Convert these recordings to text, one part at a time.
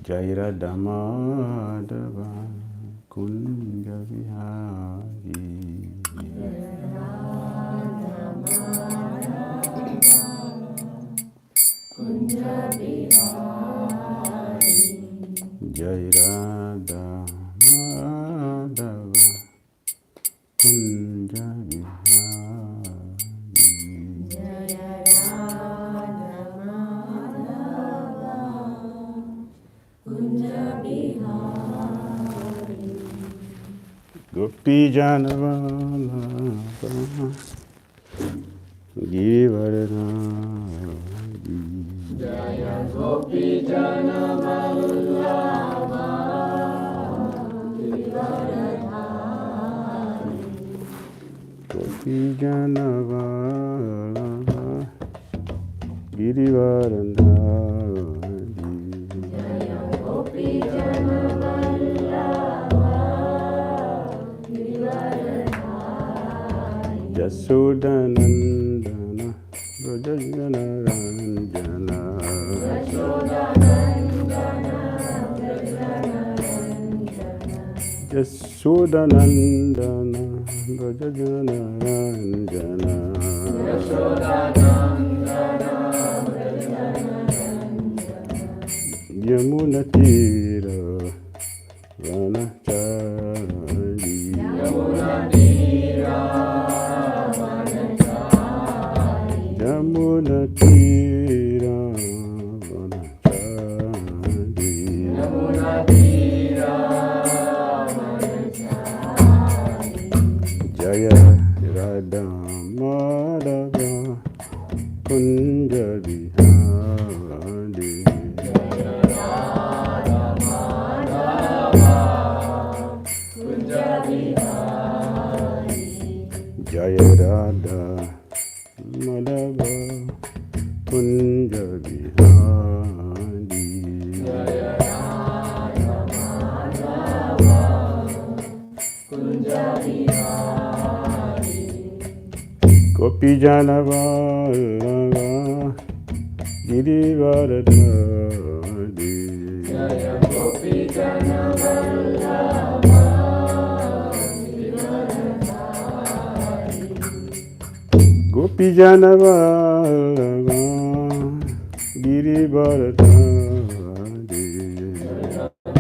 Jai Radha Madhava Kunja Vihari. Jai Radha Madhava Kunja Vihari. Gopi Janavala Givaradhari. Jaya Gopi Janavala Givaradhari. Gopi Janavala Givaradhari. Jaya Gopi Janavala Yashodanandana Brajajana Ranjana. Yashodanandana Brajajana Ranjana. Yamuna Tira Vanachari. Yamuna Tira Vanachari. Jaya Radha Madhava Kunja Vihari. Jaya Radha Madhava Kunja Vihari. Gopi Janavala Givaradhari. Gopi Janavala Givaradhari.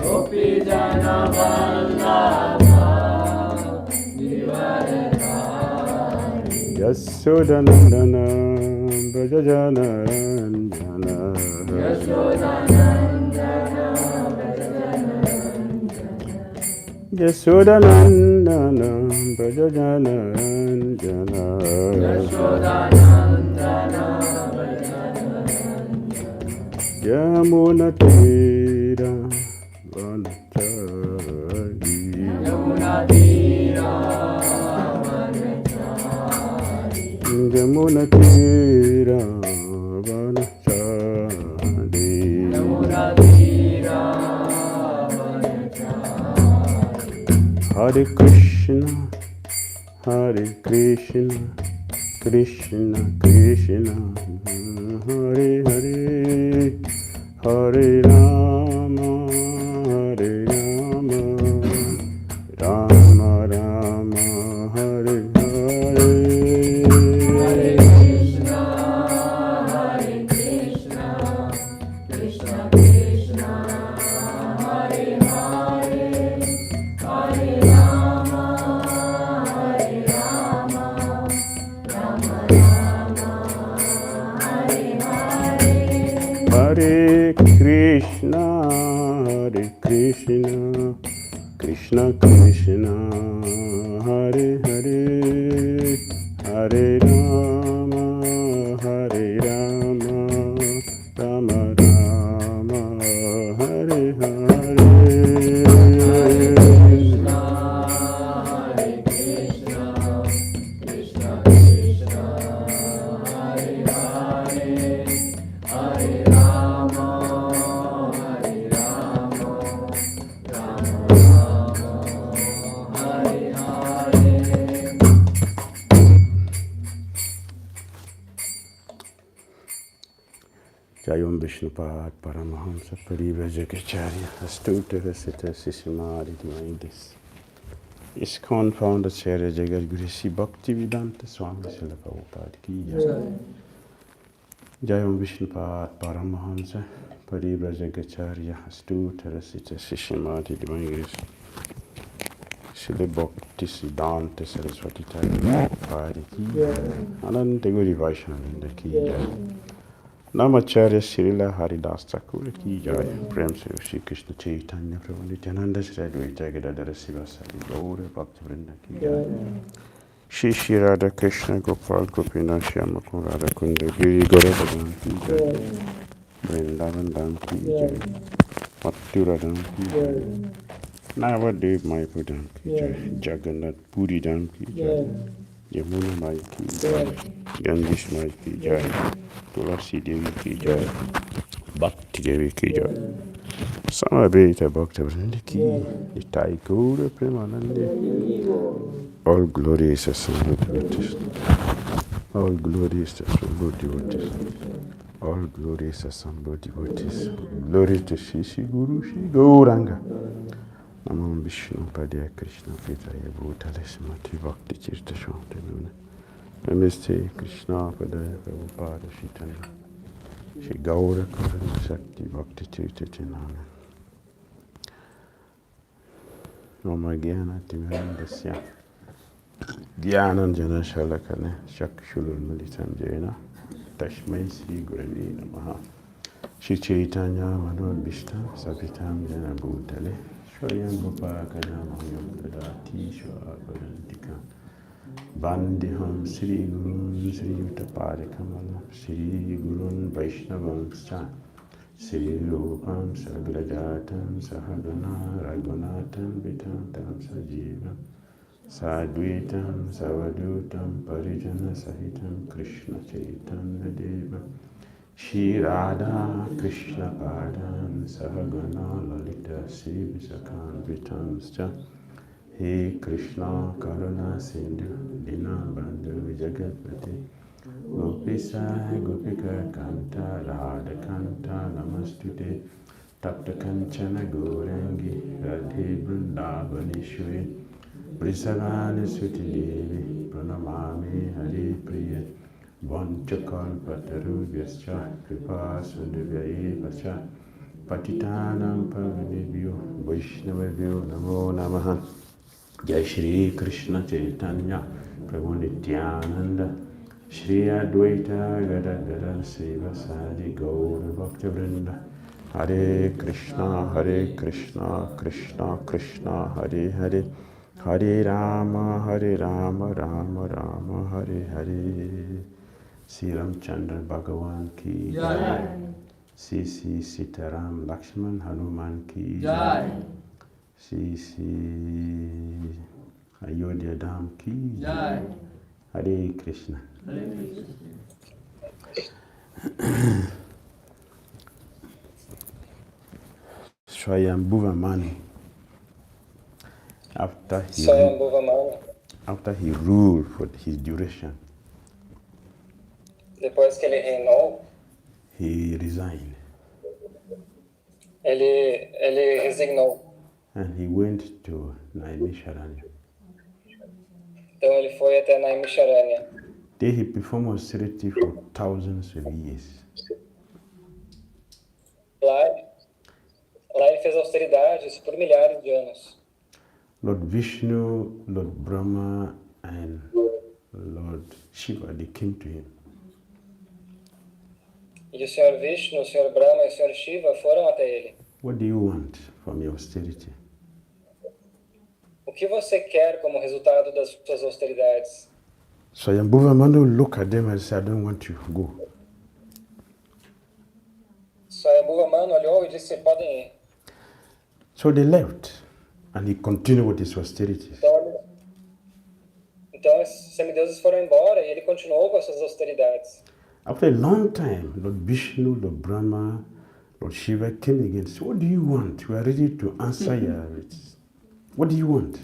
Gopi Janavala Yashodanandana Brajajana Ranjana. Yashodanandana Brajajana Ranjana. Yamuna Tira Vanachari. Yamuna Tira Vanachari. Hare Krishna, Hare Krishna, Krishna Krishna, Hare Hare, Hare Rama, Hare Rama, Rama Rama, Hare Hare. Hare Krishna, Hare Krishna, Krishna Krishna, Hare Hare, Hare Rama, Hare Rama, Rama Rama, Hare Hare. Hare Krishna, Hare Krishna, Krishna Krishna, Hare Hare, Hare Rama, Hare Rama, Rama Rama, Hare Hare. Vishnupad Paramahamsa 𝐒𝐰𝐳𝐥𝐢𝐬 Astute Sita Sisimari Divindes. ISKCON founder Acharya Jagadguru Sri Bhaktivedanta Swami Srila Prabhupada Ki Jai. Jai Om Vishnupad Paramahamsa 𝐒𝐰𝐳𝐥𝐢𝐬 Astute Sita Sisimari Divindes. Srila Bhakti Siddhanta Saraswati Thakur Prabhupada Ki Jai. Ananta Guru Vaishnava Ki Jai. Namacharya Srila Haridas Thakur Ki Jai. Prem se Shri Krishna Chaitanya Prabhu Nityananda Sri Advaita Gadadhara Sivasadi Gaura Bhakti Vrinda Ki Jai. Shri Shri Radha Krishna Gopal Gopinath Shyama Radha Kunda Giri Gaura Ki Jai. Vrindavan Dham Ki Jai. Mathura Dham Ki Jai. Navadev Mayapur Dham Ki Jai. Jagannath Puri Dham Ki Jai. Yamuna Mai Ki Jai. Gandish Mai Ki Jai. Tulasi Devi Ki Jai. Bhakti Devi Ki Jai. Samaveta Bhakta Vrinda Ki Itai Gaura Premanande. All glory is a Sambhu devotees. All glory is a Sambhu devotees. All glory is a Sambhu devotees. Glory to Shri Shri Guru Shri Gauranga. Namo Vishnu Padaya Krishna Pitaya Bhutale Srimati Bhakti Tirtha Shantanuna. Namaste Krishna Padaya Prabhupada Shitana. Shri Gaura Karana Shakti Bhakti Tirtha Tinana. Oma Gyana Timirandasya Gyananjana Shalakane Shakshulul Malitam Jena Tashmai Sri Gurave Namaha. Shri Chaitanya Manodbhishtam Sapitam Jana Bhutale Shwayam Gopakaya Mayam Dadati Shwabarantika Vandiham Sri Gurun Sri Yuttapadikamal Sri Gurun Vaishnavangscha Sri Rupam Sagrajatam Sahagana Raghunatam Vitantam Sajivam Sadvitam Savadutam Parijana Sahitam Krishna Chaitanya Deva Shri Radha Krishna Padam Sahagana Lalita Sri Visakan Vitamscha He Krishna Karuna Sindhu Dina Bandhu Jagatpati Gopisa Gopika Kanta Radha Kanta Namastute Tapta Kanchana Gourangi Radhe Vrindavaneshwari Vrisavani Suti Devi Pranamami Hare Priya Vanchakalpatarubhyascha Kripa Sundhavyaevascha Patitanam Pavanebhyo Vaishnavabhyo Namo Namaha. Jai Shri Krishna Chaitanya Prabhu Nityananda Shri Advaita Gadadhara Sivasadi Gaura Bhakta Vrinda. Hare Krishna Krishna Krishna Hare Hare Hare Rama Rama Rama Hare Hare. Sri Ramchandra Bhagavan Ki Jai. Sri Sitaram Lakshman Hanuman Ki Jai. Sri Ayodhya Dham Ki Jai. Hare Krishna. Swayambhuva Manu, after he ruled for his duration, depois que ele reinou, he resigned. ele resignou. And he went to Naimisharanya. Então ele foi até Naimisharanya. There he performed austerity for thousands of years. Lá ele fez austeridades por milhares de anos. Lord Vishnu, Lord Brahma, and Lord Shiva, they came to him. E o Senhor Vishnu, o Senhor Brahma e o Senhor Shiva foram até ele. What do you want from your austerity? O que você quer como resultado das suas austeridades? Swayambhuva Manu looked at them and said, I don't want you, go. Swayambhuva Manu olhou e disse, podem ir. So they left, and he continued with his austerities. Então os semideuses foram embora e ele continuou com as suas austeridades. After a long time, Lord Vishnu, Lord Brahma, Lord Shiva came again and said, what do you want? We are ready to answer your needs. What do you want?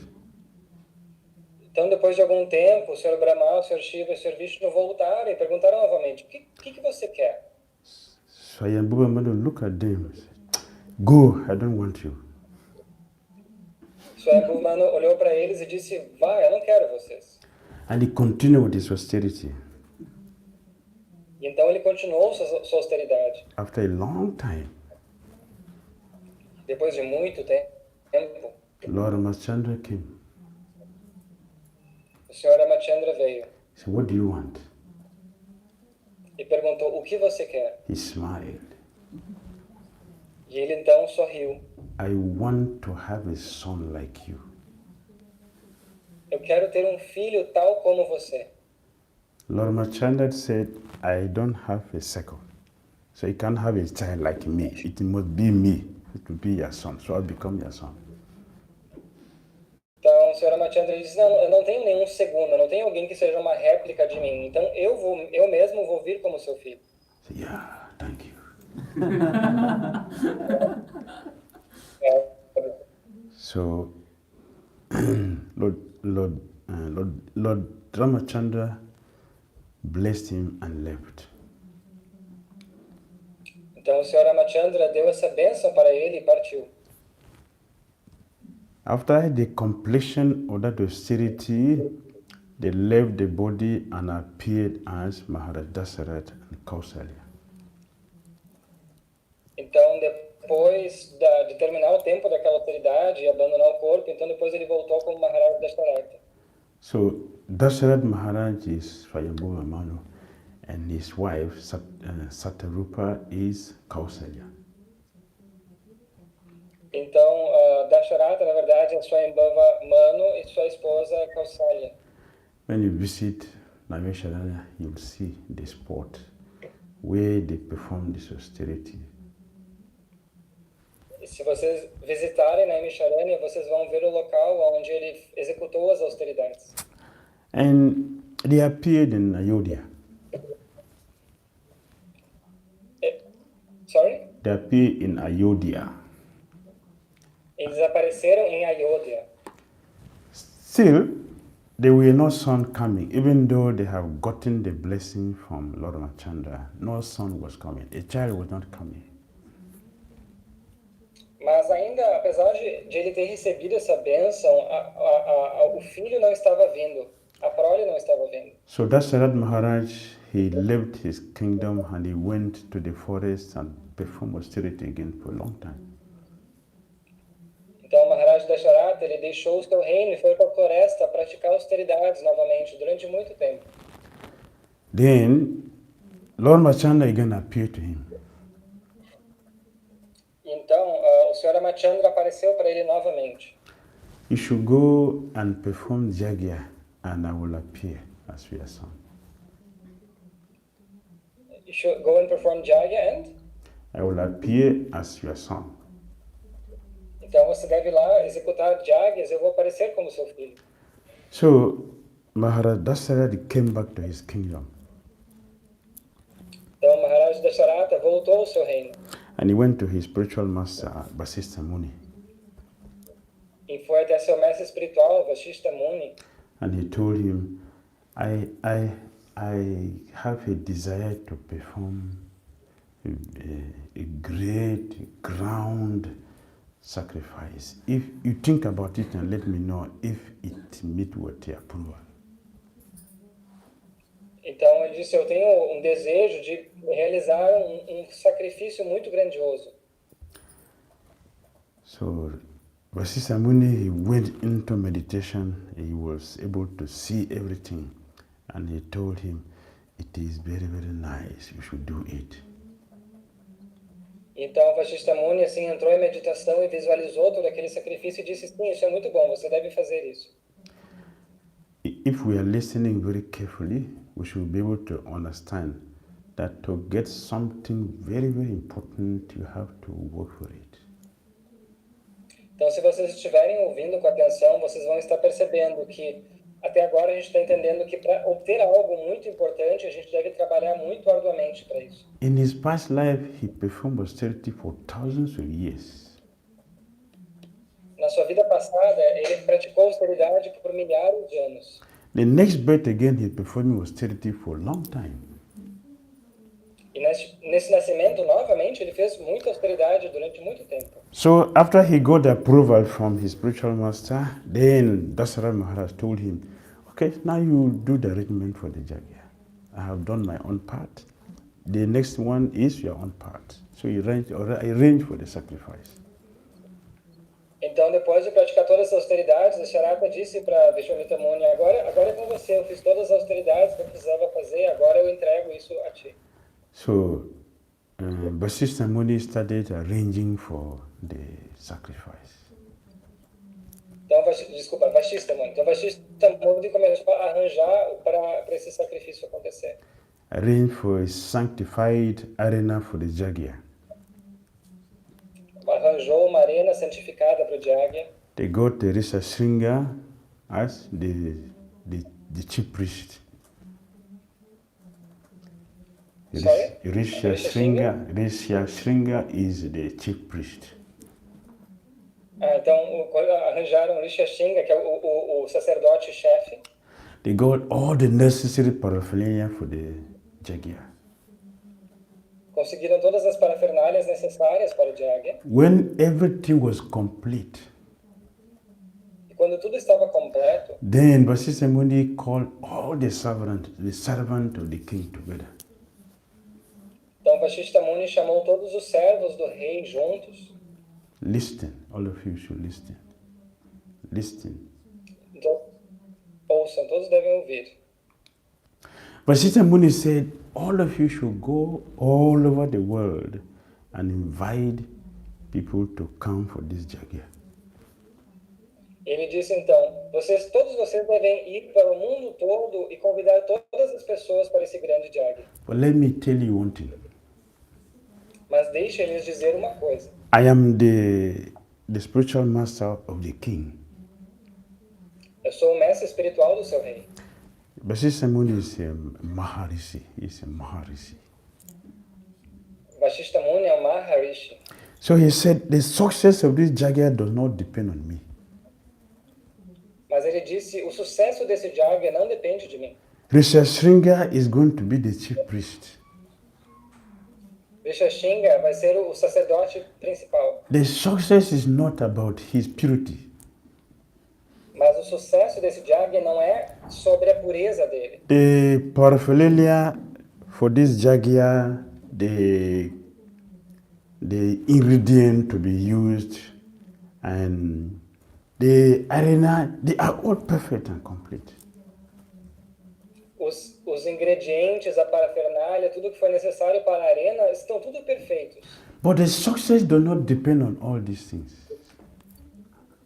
Então, depois de algum tempo, o Sr. Brahma, o Sr. Shiva e o Sr. Vishnu voltaram e perguntaram novamente, o que você quer? Swayambhuva Manu looked at them and said, "Go, I don't want you." Swami Mano olhou para eles e disse, vai, eu não quero vocês. And he continued with his austerity. E então ele continuou sua austeridade. After a long time, Depois de muito tempo, Lord Ramachandra came. o Senhor Ramachandra veio He said, "What do you want?" e perguntou, o que você quer? He smiled. E ele então sorriu. "I want to have a son like you." Eu quero ter um filho tal como você. Lord Ramachandra said, "I don't have a second. So you can't have a child like me. It must be me. It will be your son. So I'll become your son." Então o Senhor Ramachandra disse, não, eu não tenho nenhum segundo, eu não tenho alguém que seja uma réplica de mim. Então eu mesmo vou vir como seu filho. I said, "Yeah, thank you." So Lord Ramachandra blessed him and left. Então o Senhor Ramachandra deu essa bênção para ele e partiu. After the completion of that austerity, they left the body and appeared as Maharaj Dasarath and Kausalya. Então depois de terminar o tempo daquela austeridade e abandonar o corpo, então depois ele voltou como Maharaj Dasharatha. So Dasarath Maharaj is Swayambhuva Manu, and his wife Satarupa is Kausalya. Então Dasharatha, na verdade, é Swayambhuva Manu e sua esposa Kausalya. When you visit Navesharana, you'll see the spot where they perform this austerity. E se vocês visitarem na Naimisharanya, vocês vão ver o local onde ele executou as austeridades. And they appeared in Ayodhya. Sorry? They appeared in Ayodhya. Eles apareceram em Ayodhya. Still, there were no son coming, even though they have gotten the blessing from Lord Ramachandra. No son was coming. A child was not coming. Mas ainda, apesar de ele ter recebido essa bênção, o filho não estava vindo. A prole não estava vindo. So Dasarath Maharaj, he left his kingdom and he went to the forest and performed austerity again for a long time. Então, Maharaj Dasharatha, ele deixou o seu reino e foi para a floresta praticar austeridades novamente durante muito tempo. Then, Lord Ramachandra again appeared to him. Então, o Senhor Ramachandra apareceu para ele novamente. You should go and perform Jagya and I will appear as your son. You should go and perform Jagya and? I will appear as your son. Então você deve ir lá executar Jagyas, eu vou aparecer como seu filho. So, Maharaj Dasarath came back to his kingdom. Então Maharaj Dasharatha voltou ao seu reino. And he went to his spiritual master, Vasistha Muni. E foi até seu mestre espiritual, Vasistha Muni. And he told him, I have a desire to perform a great ground sacrifice. If you think about it and let me know if it meets with your approval. Então ele disse, eu tenho desejo de realizar um sacrifício muito grandioso. So Vasistha Muni, he went into meditation. He was able to see everything. And he told him, it is very, very nice. You should do it. Então Vasistha Muni assim entrou em meditação e visualizou todo aquele sacrifício e disse, sim, isso é muito bom, você deve fazer isso. If we are listening very carefully, we should be able to understand that to get something very, very important, you have to work for it. Então, se vocês estiverem ouvindo com atenção, vocês vão estar percebendo que até agora a gente está entendendo que para obter algo muito importante, a gente deve trabalhar muito arduamente para isso. In his past life, he performed austerity for thousands of years. Na sua vida passada, ele praticou austeridade por milhares de anos. The next birth again, he performed austerity for a long time. E nesse nascimento, novamente, ele fez muita austeridade durante muito tempo. So after he got approval from his spiritual master, then Dasara Maharaj told him, okay, now you do the arrangement for the Jagya. I have done my own part. The next one is your own part. So he arranged for the sacrifice. Então, depois de praticar todas as austeridades, a Sharaka disse para Vishwamitra Muni, agora é com você, eu fiz todas as austeridades que eu precisava fazer, agora eu entrego isso a ti. So Vasishtha Muni started arranging for the sacrifice. Então, Vasishtha Muni. Então, Vasishtha Muni começou a arranjar para esse sacrifício acontecer. Arrange for a sanctified arena for the Jagya. Arranjou uma arena santificada para o Jagya. They got the Rishashringa as the chief priest. Sorry? Rishashringa is the chief priest. Então, arranjaram Rishashringa, que é o sacerdote-chefe. They got all the necessary paraphernalia for the Jagya. Conseguiram todas as parafernálias necessárias para o Jagya. When everything was complete, E quando tudo estava completo, then Vasishtha Muni called all the servants of the king together. então Vasishtha Muni chamou todos os servos do rei juntos. Listen, all of you should listen. Listen. Então, ouçam, todos devem ouvir. Vasishtha Muni said, all of you should go all over the world and invite people to come for this Jagya. Ele disse então, todos vocês devem ir para o mundo todo e convidar todas as pessoas para esse grande Jagya. But let me tell you one thing. Mas deixe eles dizer uma coisa. I am the spiritual master of the king. Eu sou o mestre espiritual do seu rei. Vasishtha Muni is a Maharishi. He's a Maharishi. Vasishtha Muni é um Maharishi. So he said, the success of this Jagya does not depend on me. Mas ele disse, o sucesso desse Jagya não depende de mim. Rishashringa is going to be the chief priest. Rishashringa vai ser o sacerdote principal. The success is not about his purity. Mas o sucesso desse Jagya não é sobre a pureza dele. The paraphernalia for this Jagya, the ingredient to be used, and the arena, they are all perfect and complete. Os ingredientes, a parafernália, tudo que foi necessário para a arena, estão tudo perfeitos. But the success does not depend on all these things.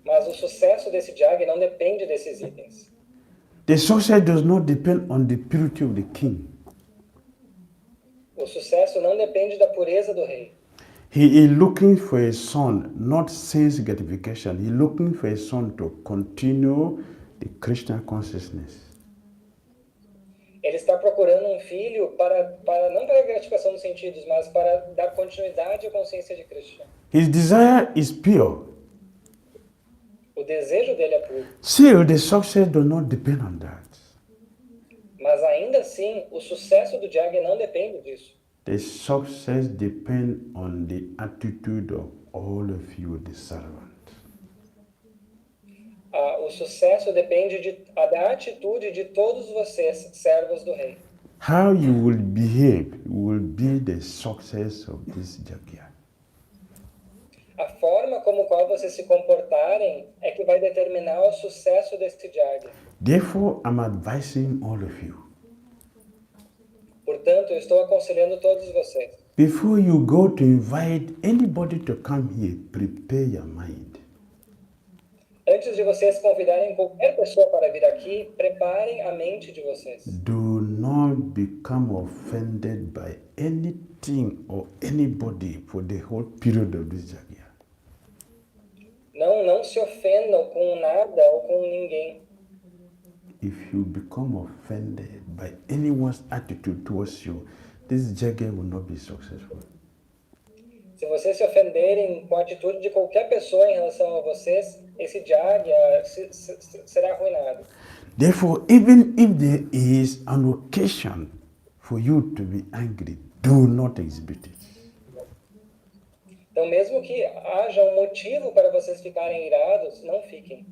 Mas o sucesso desse Jagya não depende desses itens. The success does not depend on the purity of the king. O sucesso não depende da pureza do rei. He is looking for a son, not sense gratification. He is looking for a son to continue the Krishna consciousness. Ele está procurando um filho não para a gratificação dos sentidos, mas para dar continuidade à consciência de Krishna. His desire is pure. O desejo dele é puro. Still, the success does not depend on that. Mas ainda assim, o sucesso do Jagya não depende disso. The success depends on the attitude of all of you, the servants. O sucesso depende da atitude de todos vocês, servos do rei. How you will behave will be the success of this Jagya. A forma como qual vocês se comportarem é que vai determinar o sucesso deste Jagya. Therefore, I'm advising all of you. Portanto, eu estou aconselhando todos vocês. Before you go to invite anybody to come here, prepare your mind. Antes de vocês convidarem qualquer pessoa para vir aqui, preparem a mente de vocês. Do not become offended by anything or anybody for the whole period of this Jagya. Não se ofendam com nada ou com ninguém. If you become offended by anyone's attitude towards you, this Jagya will not be successful. Se vocês se ofenderem com a atitude de qualquer pessoa em relação a vocês, esse Jagya será arruinado. Therefore, even if there is an occasion for you to be angry, do not exhibit it. Então, mesmo que haja um motivo para vocês ficarem irados, não fiquem.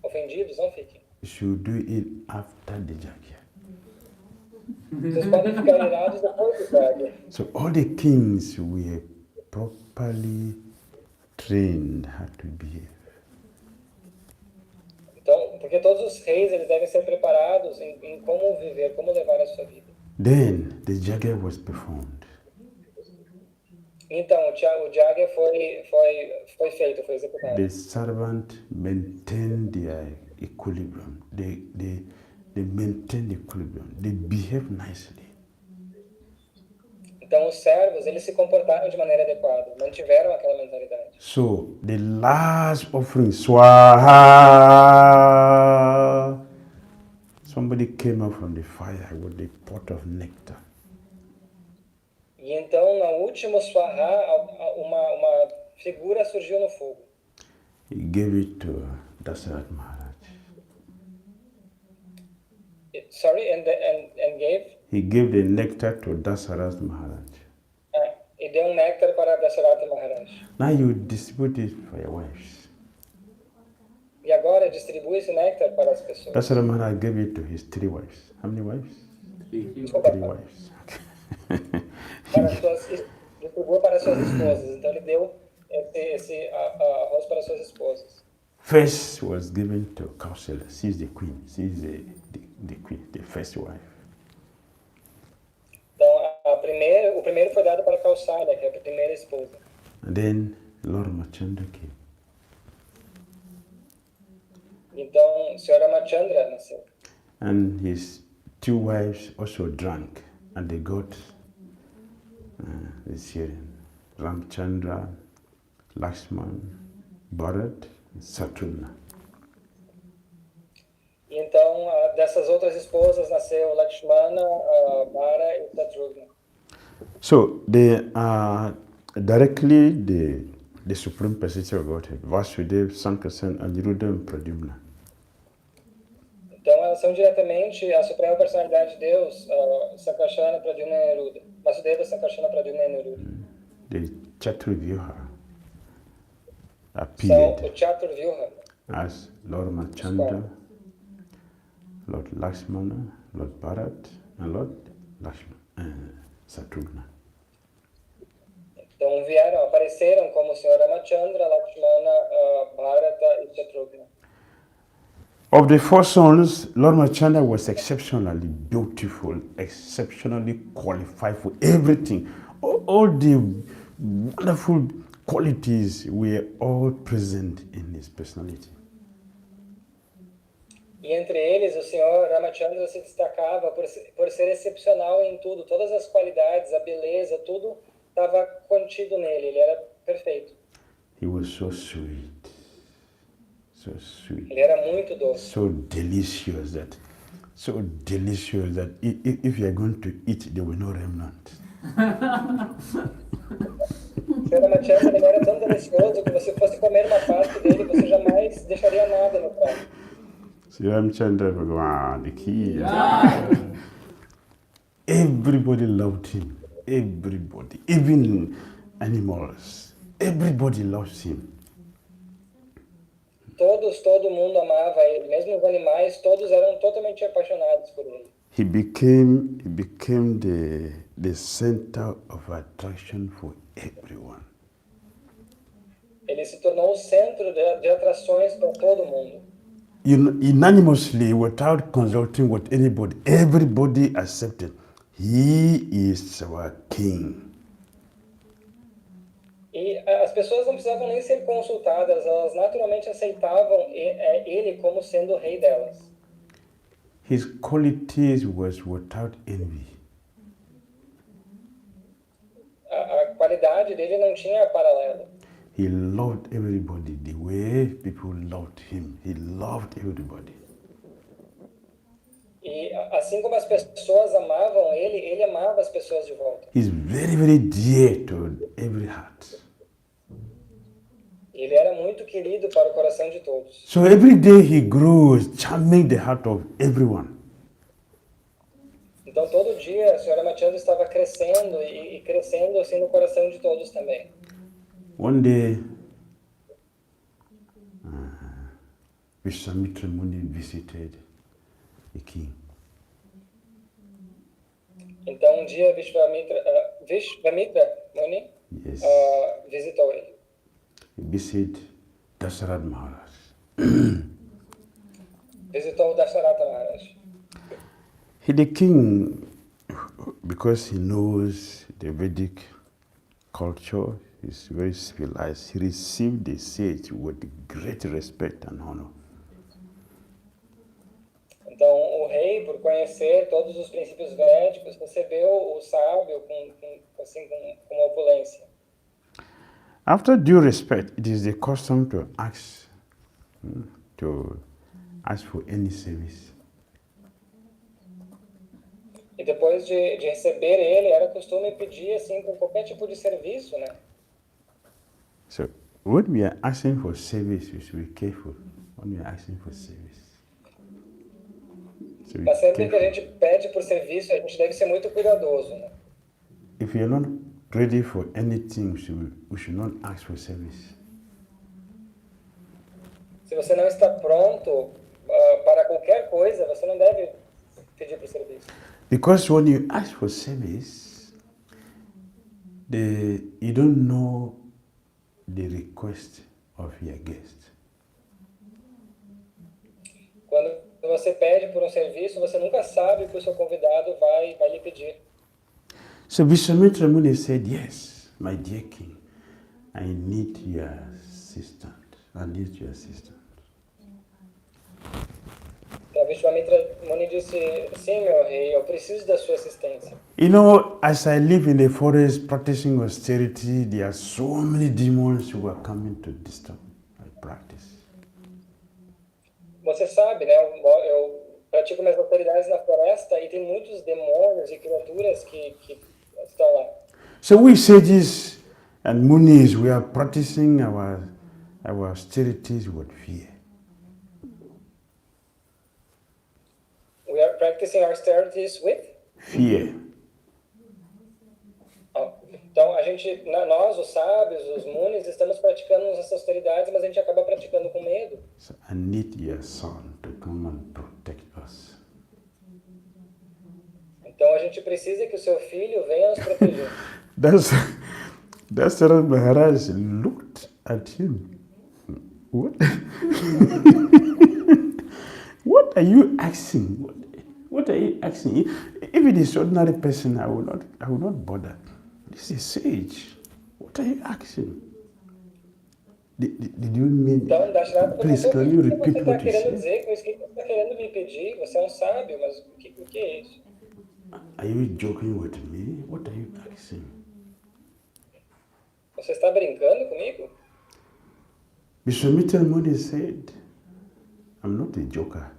Ofendidos, não fiquem. You should do it after the yajna. Vocês podem ficar irados depois do yajna. So all the kings were properly trained how to behave. Então, porque todos os reis, eles devem ser preparados em como viver, como levar a sua vida. Then the yajna was performed. Então, o yajna foi feito, foi executado. The servant maintained their equilibrium. They maintained equilibrium. They behaved nicely. Então, os servos, eles se comportaram de maneira adequada, mantiveram aquela mentalidade. So the last offering, Swaha, somebody came out from the fire with a pot of nectar. E então, no último Swaha, uma figura surgiu no fogo. He gave it to Dasaratha Maharaj. Sorry, and gave? He gave the nectar to Dasaratha Maharaj. E deu néctar para Dasaratha Maharaj. Now you distribute it for your wives. E agora distribui esse néctar para as pessoas. Dasaratha Maharaj gave it to his 3 wives. How many wives? 3 wives. Distribuiu para suas esposas. Então ele deu esse arroz para suas esposas. First was given to 𝐾𝐚𝐤𝐿. She's the queen. She's the queen, the first wife. Então o primeiro foi dado para 𝐾𝐚𝐤𝐿, que é a primeira esposa. And then Lord Ramachandra came. Então o Sr. Ramachandra nasceu. And his 2 wives also drank, and they got the children, Ramchandra, Lakshman, Bharat, and Shatrugna. Então, dessas outras esposas nasceu Lakshmana, Bhara e Shatrugna. So they are directly the Supreme Personality of Godhead, Vāsudeva, Sankarsana, Aniruddha, and Pradyumna. Então, elas são diretamente a Suprema Personalidade de Deus, Sankarsana, Pradyumna e Aniruddha. Vasudeva, Sankarsana, Pradyumna e Aniruddha. The Chaturvyuha São appeared o Chaturvyuha. as Lord Ramachandra, Lord Lakshmana, Lord Bharat, and Lord Shatrugna. Então apareceram como o Sr. Ramachandra, Lakshmana, Bharata e Shatrugna. Of the 4 sons, Lord Ramachandra was exceptionally beautiful, exceptionally qualified for everything. All the wonderful qualities were all present in his personality. E entre eles, o Sr. Ramachandra se destacava por ser excepcional em tudo. Todas as qualidades, a beleza, tudo estava contido nele. Ele era perfeito. He was so sweet. So sweet. Ele era muito doce. So delicious that if you are going to eat, there will no remnant. O Sr. Ramachandra, ele era tão delicioso que você fosse comer uma parte dele, você jamais deixaria nada no prato. Sri Ramchandra Bhagavan, the key. Everybody loved him. Everybody, even animals. Everybody loves him. Todo mundo amava ele, mesmo os animais, todos eram totalmente apaixonados por ele. He became the center of attraction for everyone. Ele se tornou o centro de atrações para todo mundo. Unanimously, without consulting with anybody, everybody accepted. He is our king. E as pessoas não precisavam nem ser consultadas, elas naturalmente aceitavam ele como sendo o rei delas. His qualities was without envy. A qualidade dele não tinha paralelo. He loved everybody the way people loved him. He loved everybody. E assim como as pessoas amavam ele, ele amava as pessoas de volta. He's very, very dear to every heart. Ele era muito querido para o coração de todos. So every day he grows, charming the heart of everyone. Então, todo dia, a senhora Ramachandra estava crescendo e crescendo assim no coração de todos também. One day, Vishwamitra Muni visited the king. Então, um dia, Vishwamitra Muni Yes. visitou ele. He visited Dasharatha Maharaj. Visitou o Dasharatha Maharaj. The king, because he knows the Vedic culture, is very civilized. He received the sage with great respect and honor. Então, o rei, por conhecer todos os princípios védicos, recebeu o sábio com uma opulência. After due respect, it is the custom to ask for any service. E depois de receber ele, era costume pedir assim por qualquer tipo de serviço, né? So, when we are asking for service, we should be careful. When we are asking for service. So Mas sempre que a gente pede por serviço, a gente deve ser muito cuidadoso, né? if you are not ready for anything, we should not ask for service. Se você não está pronto para qualquer coisa, você não deve pedir por serviço. Because when you ask for service, you don't know the request of your guest. Quando você pede por um serviço, você nunca sabe o que o seu convidado vai lhe pedir. So Vishwamitra Muni said, yes, my dear king, I need your assistance. I need your assistance. Então Vishwamitra Muni disse, sim, meu rei, eu preciso da sua assistência. You know, as I live in the forest practicing austerity, there are so many demons who are coming to disturb my practice. Você sabe, né? Eu pratico minhas autoridades na floresta e tem muitos demônios e criaturas que estão lá. So we sages and munis, we are practicing our austerities with fear. We are practicing our austerities with Fear. Então, nós, os sábios, os munis, estamos praticando essas austeridades, mas a gente acaba praticando com medo. So I need your son to come and protect us. Então, a gente precisa que o seu filho venha nos proteger. That's Dasharatha Maharaj looked at him. What? What are you asking? What are you asking? If it is ordinary person, I will not bother. This is sage. What are you asking? Did you mean? Então, Dasharatha, Please, can you repeat você está what you querendo said? dizer? Com isso que você está querendo me pedir? Você é um sábio, mas o que é isso? Are you joking with me? What are you asking? Você está brincando comigo? Vishwamitra Muni said, I'm not a joker.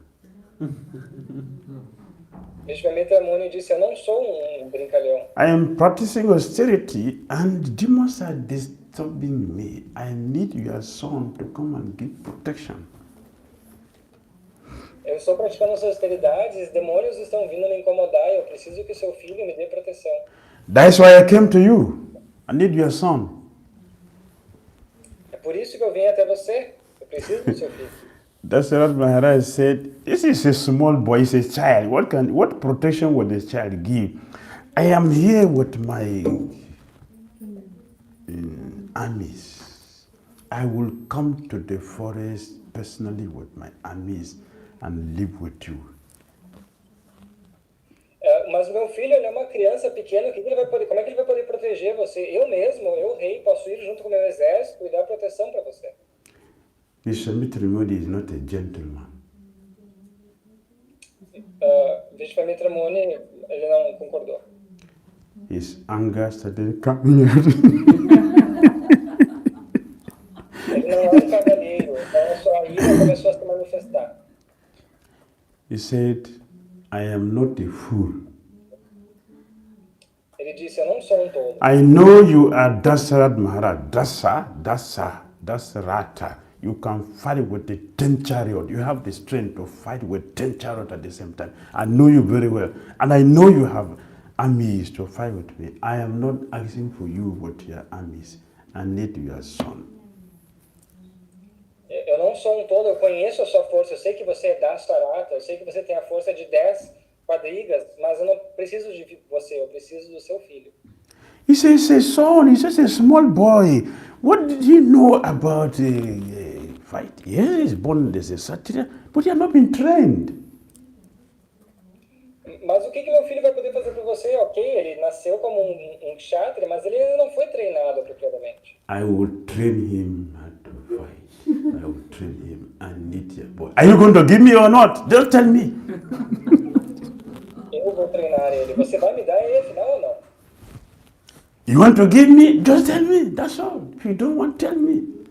Vishwamitra Muni disse, eu não sou um brincalhão. I am practicing austerity and demons are disturbing me. I need your son to come and give protection. Eu estou praticando as austeridades, os demônios estão vindo me incomodar e eu preciso que seu filho me dê proteção. That's why I came to you. I need your son. É por isso que eu vim até você. Eu preciso do seu filho. Dasharatha Maharaj said, this is a small boy, he's a child. What protection will the child give? I am here with my armies. I will come to the forest personally with my armies and live with you. Mas meu filho, ele é uma criança pequena, como é que ele vai poder proteger você? Eu mesmo, eu rei, posso ir junto com o meu exército e dar proteção para você. Vishwamitra Muni is not a gentleman. Vishwamitra Muni, ele não concordou. His anger started coming out. Ele não é um cavalheiro, então a sua ira começou a se manifestar. He said, I am not a fool. Ele disse, eu não sou um tolo. I know you are Dasharatha Maharaj. Dasharatha. you can fight with the 10 chariot. You have the strength to fight with 10 chariot at the same time. I know you very well. And I know you have armies to fight with me. I am not asking for you with your armies. I need your son. Eu não sou todo, eu conheço a sua força. Eu sei que você é da Sarata, eu sei que você tem a força de 10 quadrigas, mas eu não preciso de você, eu preciso do seu filho. He says, a son, he's just a small boy. What did he know about fight? Yes, he's born as a Kshatriya, but he has not been trained. Mas o que meu filho vai poder fazer por você? Ok, ele nasceu como um kshatriya, mas ele não foi treinado apropriadamente. I will train him how to fight. I will train him. I need your boy. Are you going to give me or not? Just tell me. Eu vou treinar ele. Você vai me dar ele, afinal ou não? You want to give me? Just tell me. That's all. If you don't want, tell me.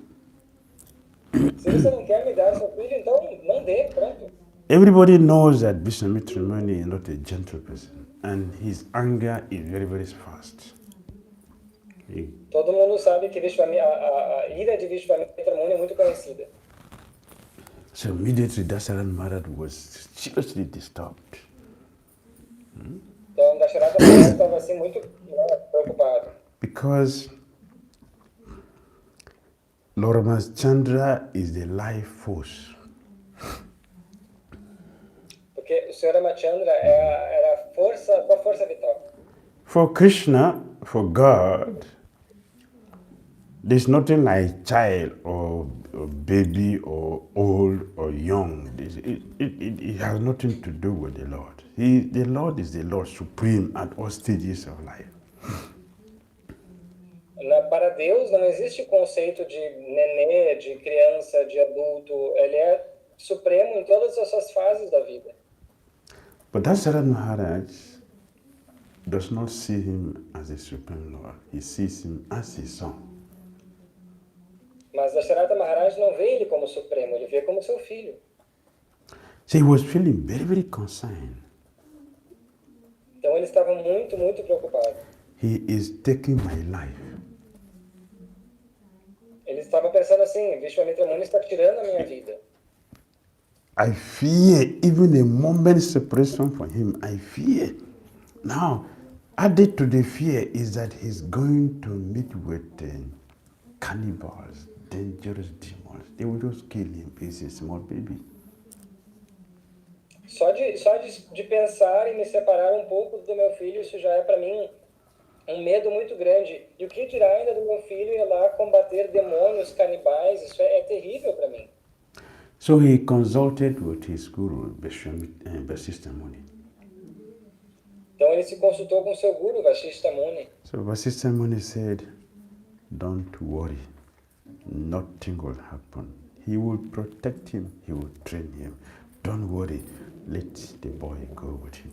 Se você não quer me dar seu filho, então não dê, pronto. Everybody knows that Vishwamitra Muni is not a gentle person, and his anger is very, very fast. Todo mundo sabe que a ira de Vishwamitra Muni é muito conhecida. So immediately Dasharatha Maharaj was seriously disturbed. Então Dasharatha Maharaj estava assim muito preocupado. Because Lord Ramachandra is the life force. Porque o Sr. Ramachandra era a força vital. For Krishna, for God, there's nothing like child or baby or old or young. It has nothing to do with the Lord. The Lord is the Lord supreme at all stages of life. Para Deus não existe conceito de nenê, de criança, de adulto. Ele é supremo em todas as suas fases da vida. But Dasharatha Maharaj does not see him as a supreme Lord. He sees him as his son. Mas Dasharatha Maharaj não vê ele como supremo, ele vê como seu filho. So he was feeling very, very concerned. Então ele estava muito, muito preocupado. He is taking my life. Ele estava pensando assim, Vishwamitra Muni está tirando a minha vida. I fear even a moment's separation from him. I fear. Now, added to the fear is that he's going to meet with cannibals, dangerous demons. They will just kill him. He's a small baby. Só de pensar em me separar um pouco do meu filho, isso já é para mim um medo muito grande. E o que dirá ainda do meu filho ir lá combater demônios, canibais? Isso é terrível para mim. So he consulted with his guru, Vasishtha Muni. Então ele se consultou com seu guru, Vasishtha Muni. So Vasishtha Muni said, don't worry, nothing will happen. He will protect him, he will train him. Don't worry, let the boy go with him.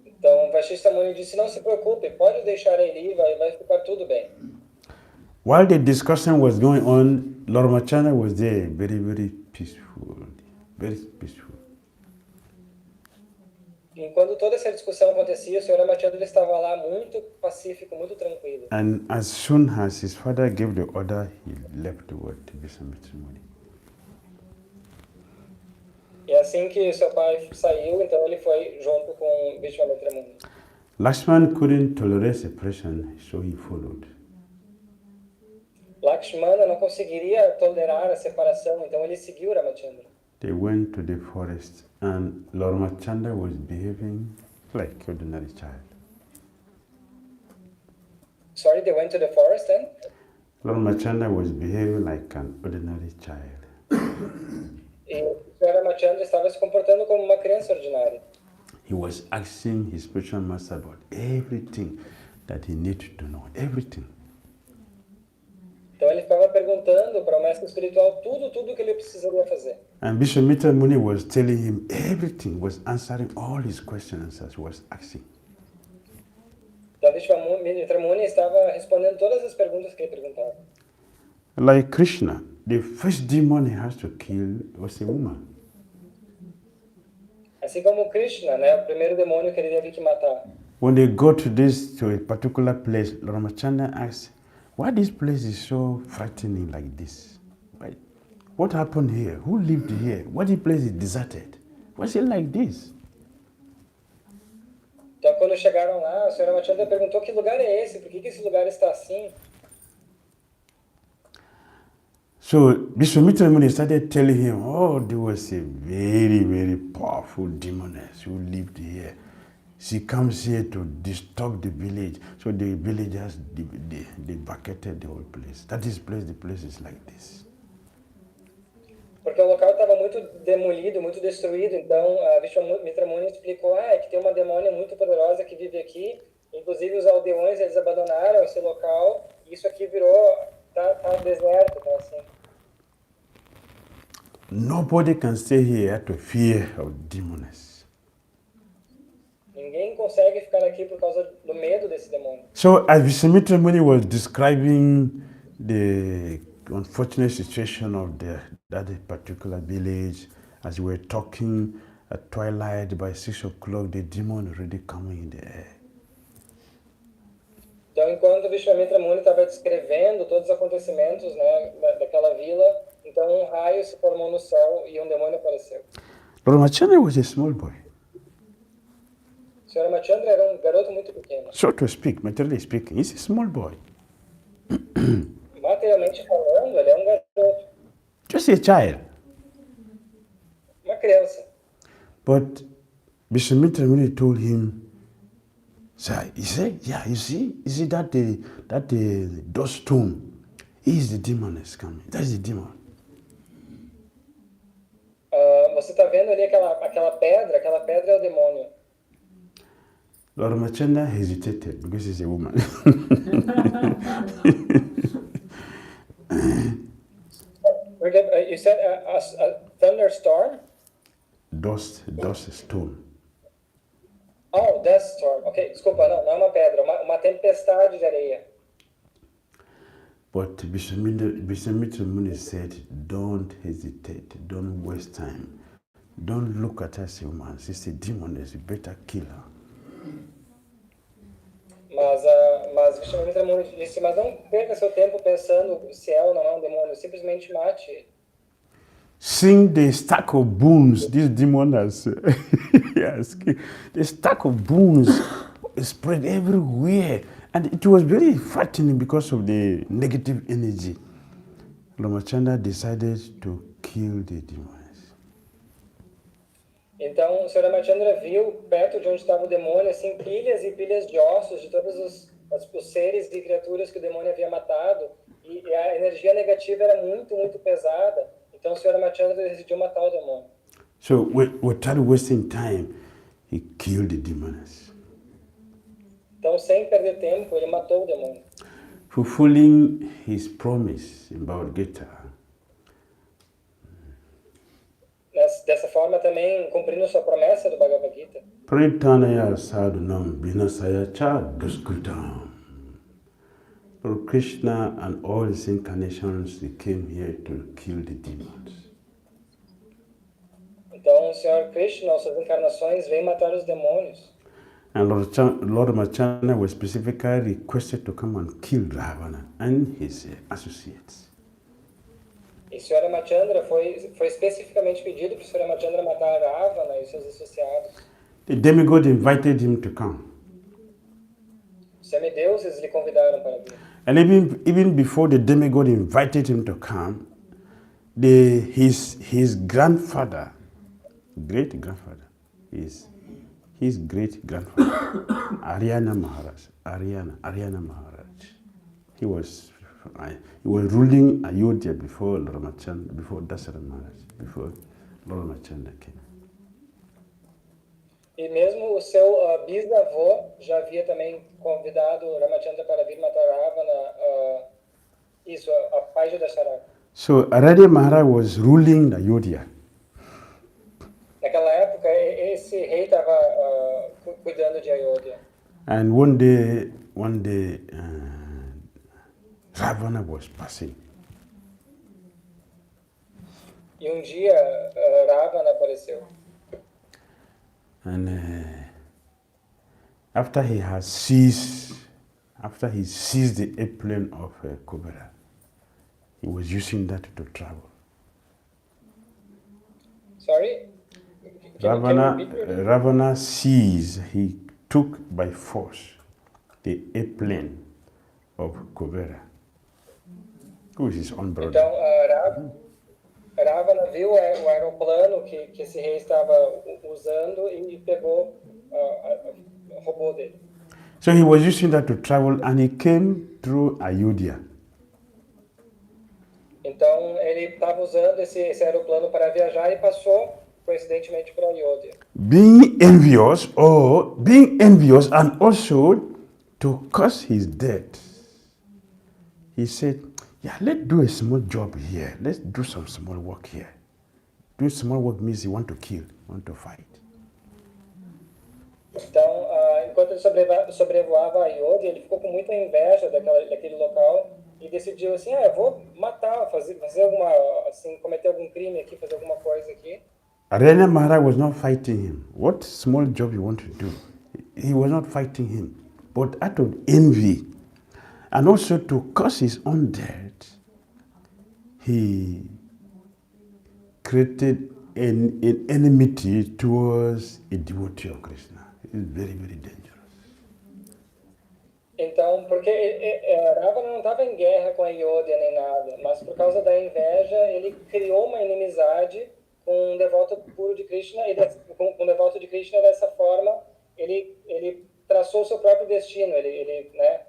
Então Vasishtha Muni disse, não se preocupe, pode deixar ele ir, vai ficar tudo bem. While the discussion was going on, Lord Ramachandra was there, very, very peaceful, very peaceful. Enquanto toda essa discussão acontecia, o Sr. Ramachandra estava lá muito pacífico, muito tranquilo. And as soon as his father gave the order, he left with Vishwamitra Muni. E assim que seu pai saiu, então ele foi junto com Vishwamitra Muni. Lakshman couldn't tolerate separation, so he followed. Lakshmana não conseguiria tolerar a separação, então ele seguiu Ramachandra. They went to the forest and Lord Ramachandra was behaving like an ordinary child. Sorry, they went to the forest and? Lord Ramachandra was behaving like an ordinary child. E o Sr. Ramachandra estava se comportando como uma criança ordinária. He was asking his spiritual master about everything that he needed to know, everything. Então ele ficava perguntando para o mestre espiritual tudo que ele precisaria fazer. And Vishwamitra Muni was telling him everything, was answering all his questions as he was asking. Então Vishwamitra Muni estava respondendo todas as perguntas que ele perguntava. Like Krishna, the first demon he has to kill was a woman. Assim como Krishna, né, o primeiro demônio que ele teve que matar. When they go to a particular place, Ramachandra asks, why this place is so frightening like this? what happened here? Who lived here? What place is deserted? Was it like this? Então, quando chegaram lá, a senhora Matilda perguntou que lugar é esse? Por que esse lugar está assim? So Vishwamitra Muni started telling him, oh, there was a very, very powerful demoness who lived here. She comes here to disturb the village. So the villagers, they vacated the whole place. That is place, the place is like this. Porque o local estava muito demolido, muito destruído. Então, a Vishwamitra Muni explicou, é que tem uma demônia muito poderosa que vive aqui. Inclusive, os aldeões, eles abandonaram esse local. E isso aqui virou, tá deserto, tá assim. Nobody can stay here out of fear of demoness. Ninguém consegue ficar aqui por causa do medo desse demônio. So as Vishwamitra Muni was describing the unfortunate situation of that particular village, as we were talking at twilight, by 6 o'clock, the demon already coming in the air. Então, enquanto Vishwamitra Muni estava descrevendo todos os acontecimentos, né, daquela vila, então um raio se formou no céu e um demônio apareceu. Ramachandra was a small boy. Sr. Ramachandra era um garoto muito pequeno. So to speak, materially speaking, he's a small boy. Materialmente falando, ele é um garoto. Just a child. Uma criança. But Vishwamitra Muni told him, sir, he said, yeah, you see that dust stone is the demon is coming. That's the demon. Você está vendo ali aquela pedra é o demônio. Lord Ramachandra hesitated because he's a woman. You said a thunderstorm? Dust stone. Oh, dust storm. Ok, desculpa, não é uma pedra, uma tempestade de areia. But Vishwamitra Muni said, don't hesitate, don't waste time. Don't look at her as a woman. She's a demoness, you better kill her. Mas Vishwamitra Muni disse, mas não perca seu tempo pensando se é ou não é um demônio, simplesmente mate ele. Seeing the stack of bones this demon has, yes, the stack of bones spread everywhere. And it was very frightening because of the negative energy. Ramachandra decided to kill the demons. Então, o Sr. Ramachandra viu, perto de onde estava o demônio, assim, pilhas e pilhas de ossos de todos os seres e criaturas que o demônio havia matado. E a energia negativa era muito, muito pesada. Então, o Sr. Ramachandra decidiu matar o demônio. So, without wasting time, he killed the demons. Então, sem perder tempo, ele matou o demônio. Fulfilling his promise in Bhagavad Gita. Dessa forma, também cumprindo sua promessa do Bhagavad Gita. Pritanaya sadhunam vinasaya cha duskritam. For Krishna and all his incarnations, they came here to kill the demons. Então, o Senhor Krishna, as suas encarnações, vem matar os demônios. And Lord Ramachandra was specifically requested to come and kill Ravana and his associates. E o Sr. Ramachandra foi especificamente pedido para o Sr. Ramachandra matar Ravana e seus associados. The demigod invited him to come. Os semideuses lhe convidaram para vir. And even before the demigod invited him to come, his grandfather, great-grandfather, his great-grandfather, Aryana Maharaj. He was ruling Ayodhya before Ramachandra, before Dasara Maharaj, before Lord Ramachandra came. E mesmo o seu bisavô já havia também convidado Ramachandra para vir matar Ravana, a pai de Dasharaka. So Aryana Maharaj was ruling Ayodhya. Naquela época, esse rei estava cuidando de Ayodhya. And one day, Ravana was passing. E dia, Ravana apareceu. And after he seized the airplane of Kubera, he was using that to travel. Sorry? Ravana seized, he took by force the airplane of Kubera, who is his own brother. Então, Ravana viu o aeroplano que esse rei estava usando e pegou, roubou dele. So he was using that to travel, and he came through Ayodhya. Então ele estava usando esse aeroplano para viajar e passou coincidentemente por Ayodhya. Being envious and also to cause his death, he said, yeah, let's do a small job here. Let's do some small work here. Do small work means you want to kill, want to fight. Então, enquanto ele sobrevoava Ayodhya, ele ficou com muita inveja daquele local e decidiu assim, eu vou matar, fazer alguma, assim, cometer algum crime aqui, fazer alguma coisa aqui. Aranya Maharaj was not fighting him. What small job you want to do? He was not fighting him. But out of envy, and also to cause his own death, he created an enmity towards a devotee of Krishna. It's very, very dangerous. Então, porque Ravana não estava em guerra com a Ayodhya nem nada, mas por causa da inveja, ele criou uma inimizade com um devoto puro de Krishna, e com um devoto de Krishna, dessa forma, ele traçou o seu próprio destino, ele né,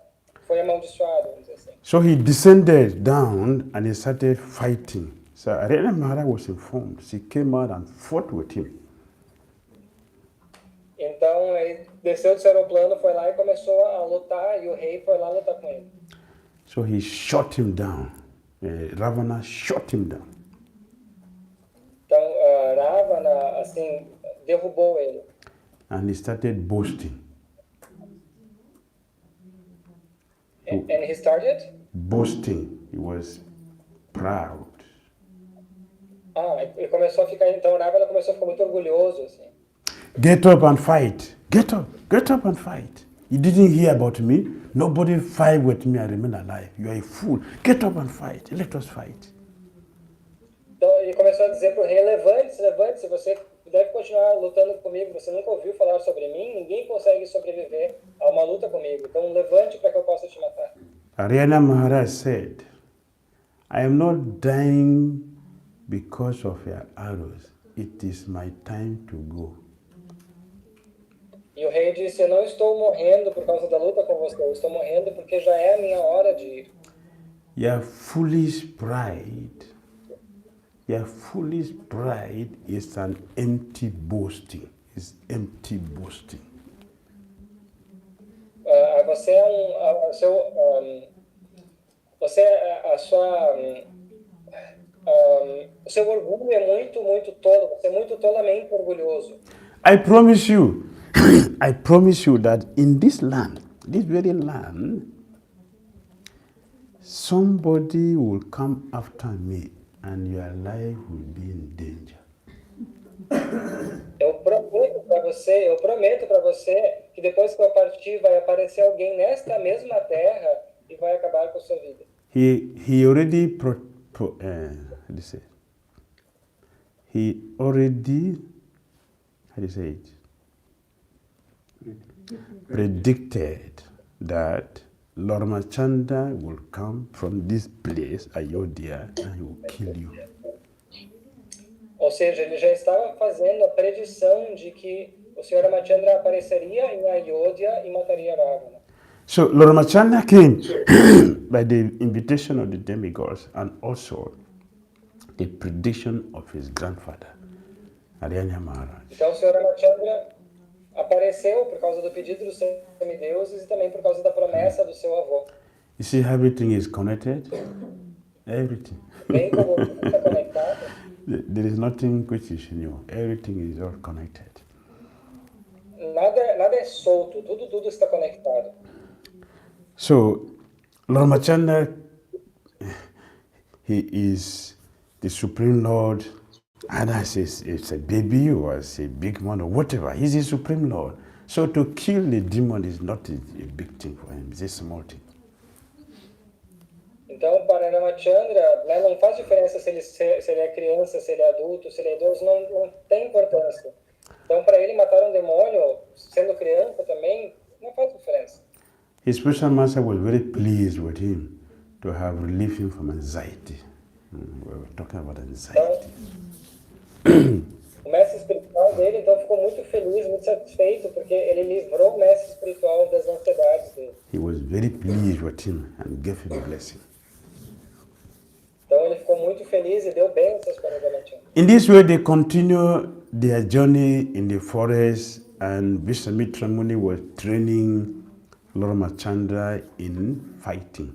foi amaldiçoado, vamos dizer assim. So he descended down and he started fighting. So Aranya Maharaj was informed. She came out and fought with him. Então, ele desceu do seu aeroplano, foi lá e começou a lutar, e o rei foi lá lutar com ele. So he shot him down. Ravana shot him down. Então, Ravana, assim, derrubou ele. And he started boasting. And he started? Boasting. He was proud. Ele começou a ficar, então Ravana começou a ficar muito orgulhoso, assim. Get up and fight. Get up and fight. You didn't hear about me. Nobody fight with me and remain alive. You are a fool. Get up and fight. Let us fight. Então ele começou a dizer para o rei, levante-se, você deve continuar lutando comigo, você nunca ouviu falar sobre mim, ninguém consegue sobreviver a uma luta comigo, então levante para que eu possa te matar. Aranya Maharaj said, I am not dying because of your arrows. It is my time to go. E o rei disse, eu não estou morrendo por causa da luta com você, eu estou morrendo porque já é a minha hora de ir. Your foolish pride is an empty boasting. It's empty boasting. O seu orgulho é muito, muito tolo. Você é muito tolamente orgulhoso. I promise you that in this land, this very land, somebody will come after me and your life will be in danger. Eu prometo para você que depois que eu partir vai aparecer alguém nesta mesma terra e vai acabar com a sua vida. He already predicted that Lord Ramachandra will come from this place, Ayodhya, and he will kill you. Ou seja, ele já estava fazendo a predição de que o Sr. Ramachandra apareceria em Ayodhya e mataria Ravana. So Lord Ramachandra came by the invitation of the demigods and also the prediction of his grandfather, Aranya Maharaj. Então o Sr. Ramachandra apareceu por causa do pedido dos semideuses e também por causa da promessa do seu avô. You see how everything is connected? Everything. Bem como tudo está conectado. There is nothing which is new. Everything is all connected. Nada é solto, tudo está conectado. So, Lord Ramachandra, he is the Supreme Lord. Either it's a baby or it's a big one or whatever. He's the Supreme Lord. So to kill the demon is not a big thing for him. It's a small thing. Então, para Ramachandra, né, não faz diferença se ele é criança, se ele é adulto, se ele é idoso, não tem importância. Então, para ele matar um demônio, sendo criança também, não faz diferença. His spiritual master was very pleased with him to have relieved him from anxiety. We were talking about anxiety. Então, o mestre espiritual dele, então, ficou muito feliz, muito satisfeito, porque ele livrou o mestre espiritual das ansiedades dele. He was very pleased with him and gave him a blessing. Então, ele ficou muito feliz e deu bênçãos para o Ramachandra. In this way, they continue their journey in the forest, and Vishwamitra Muni was training Lord Ramachandra in fighting.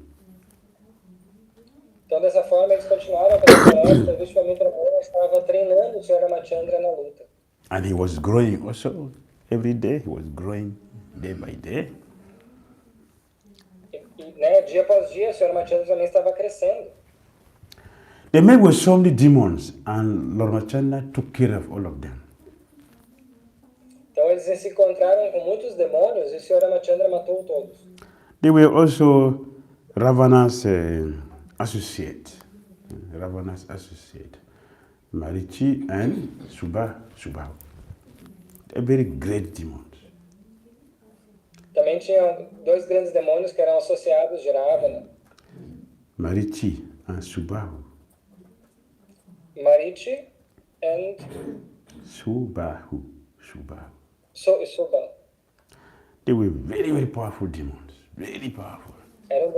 Então, dessa forma, eles continuaram pela floresta, e Vishwamitra Muni estava treinando o Sr. Ramachandra na luta. And he was growing also. Every day he was growing day by day. Né, dia após dia, o Sr. Ramachandra também estava crescendo. They met with so many demons, and Lord Ramachandra took care of all of them. Então, eles se encontraram com muitos demônios e o Sr. Ramachandra matou todos. They were also Ravana's associate, Marichi and Subhahu. They're very great demons. Também tinham dois grandes demônios que eram associados de Ravana. Marichi and Subhahu. Marichi and Subhahu. Subha. They were very, very powerful demons. Very powerful. Eram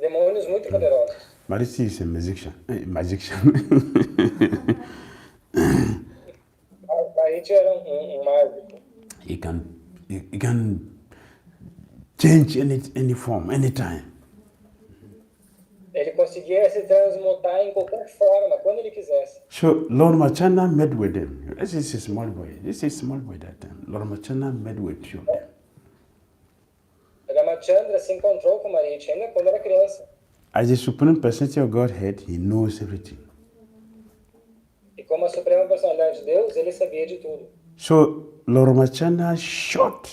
demônios muito poderosos. Marichi is a magician. Marichi era mágico. He can change any form, anytime. Ele conseguia se transmutar em qualquer forma, quando ele quisesse. So Lord Ramachandra met with them. This is a small boy. That time. Lord Ramachandra met with you. Ramachandra se encontrou com Marichi ainda quando era criança. As the Supreme Personality of Godhead, he knows everything. E como a Suprema Personalidade de Deus, ele sabia de tudo. So Lord Ramachandra shot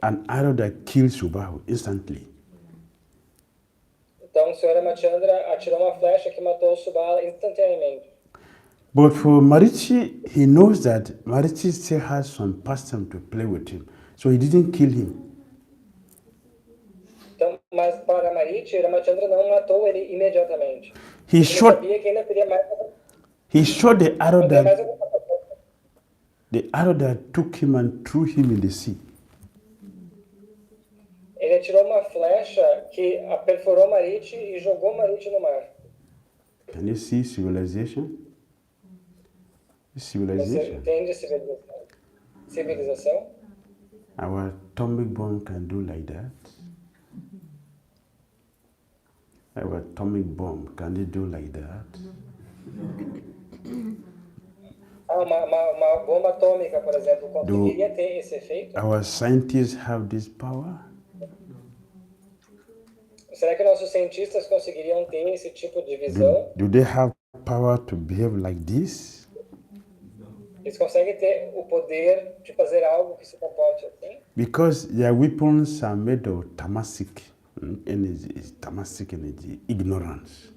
an arrow that killed Subhahu instantly. Então o Sr. Ramachandra atirou uma flecha que matou Subala instantaneamente. But for Marichi, he knows that Marichi still has some pastime to play with him. So he didn't kill him. Então, mas para Marichi, Ramachandra não matou ele imediatamente. He ele shot sabia que ainda teria mais. He shot the arrow mais that took him and threw him in the sea. Ele atirou uma flecha que perfurou Marichi e jogou Marichi no mar. Can you see civilization? Você entende civilização? Our atomic bomb can do like that. Our atomic bomb, can it do like that? Uma bomba atômica, por exemplo, conseguiria ter esse efeito? Our scientists have this power? Será que nossos cientistas conseguiriam ter esse tipo de visão? Do they have power to behave like this? Eles conseguem ter o poder de fazer algo que se comporte assim? Because their weapons are made of tamasic energy, ignorance.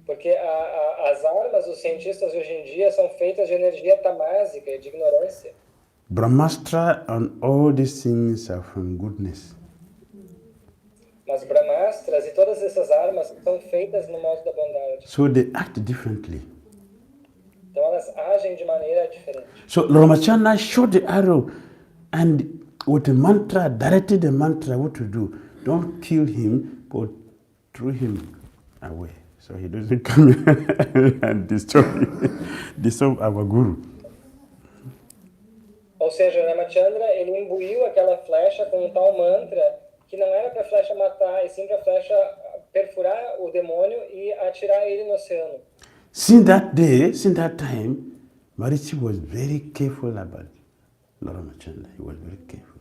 Porque as armas dos cientistas hoje em dia são feitas de energia tamásica, de ignorância. Brahmastra and all these things are from goodness. Mas Brahmastras e todas essas armas são feitas no modo da bondade. So they act differently. Então elas agem de maneira diferente. So Ramachandra shot the arrow and with the mantra, directed the mantra what to do. Don't kill him, but throw him away. So he doesn't come and disturb our guru. Ou seja, Ramachandra, ele imbuiu aquela flecha com um tal mantra que não era para a flecha matar, e sim para a flecha perfurar o demônio e atirar ele no oceano. Since that time, Marichi was very careful about Lord Ramachandra. He was very careful.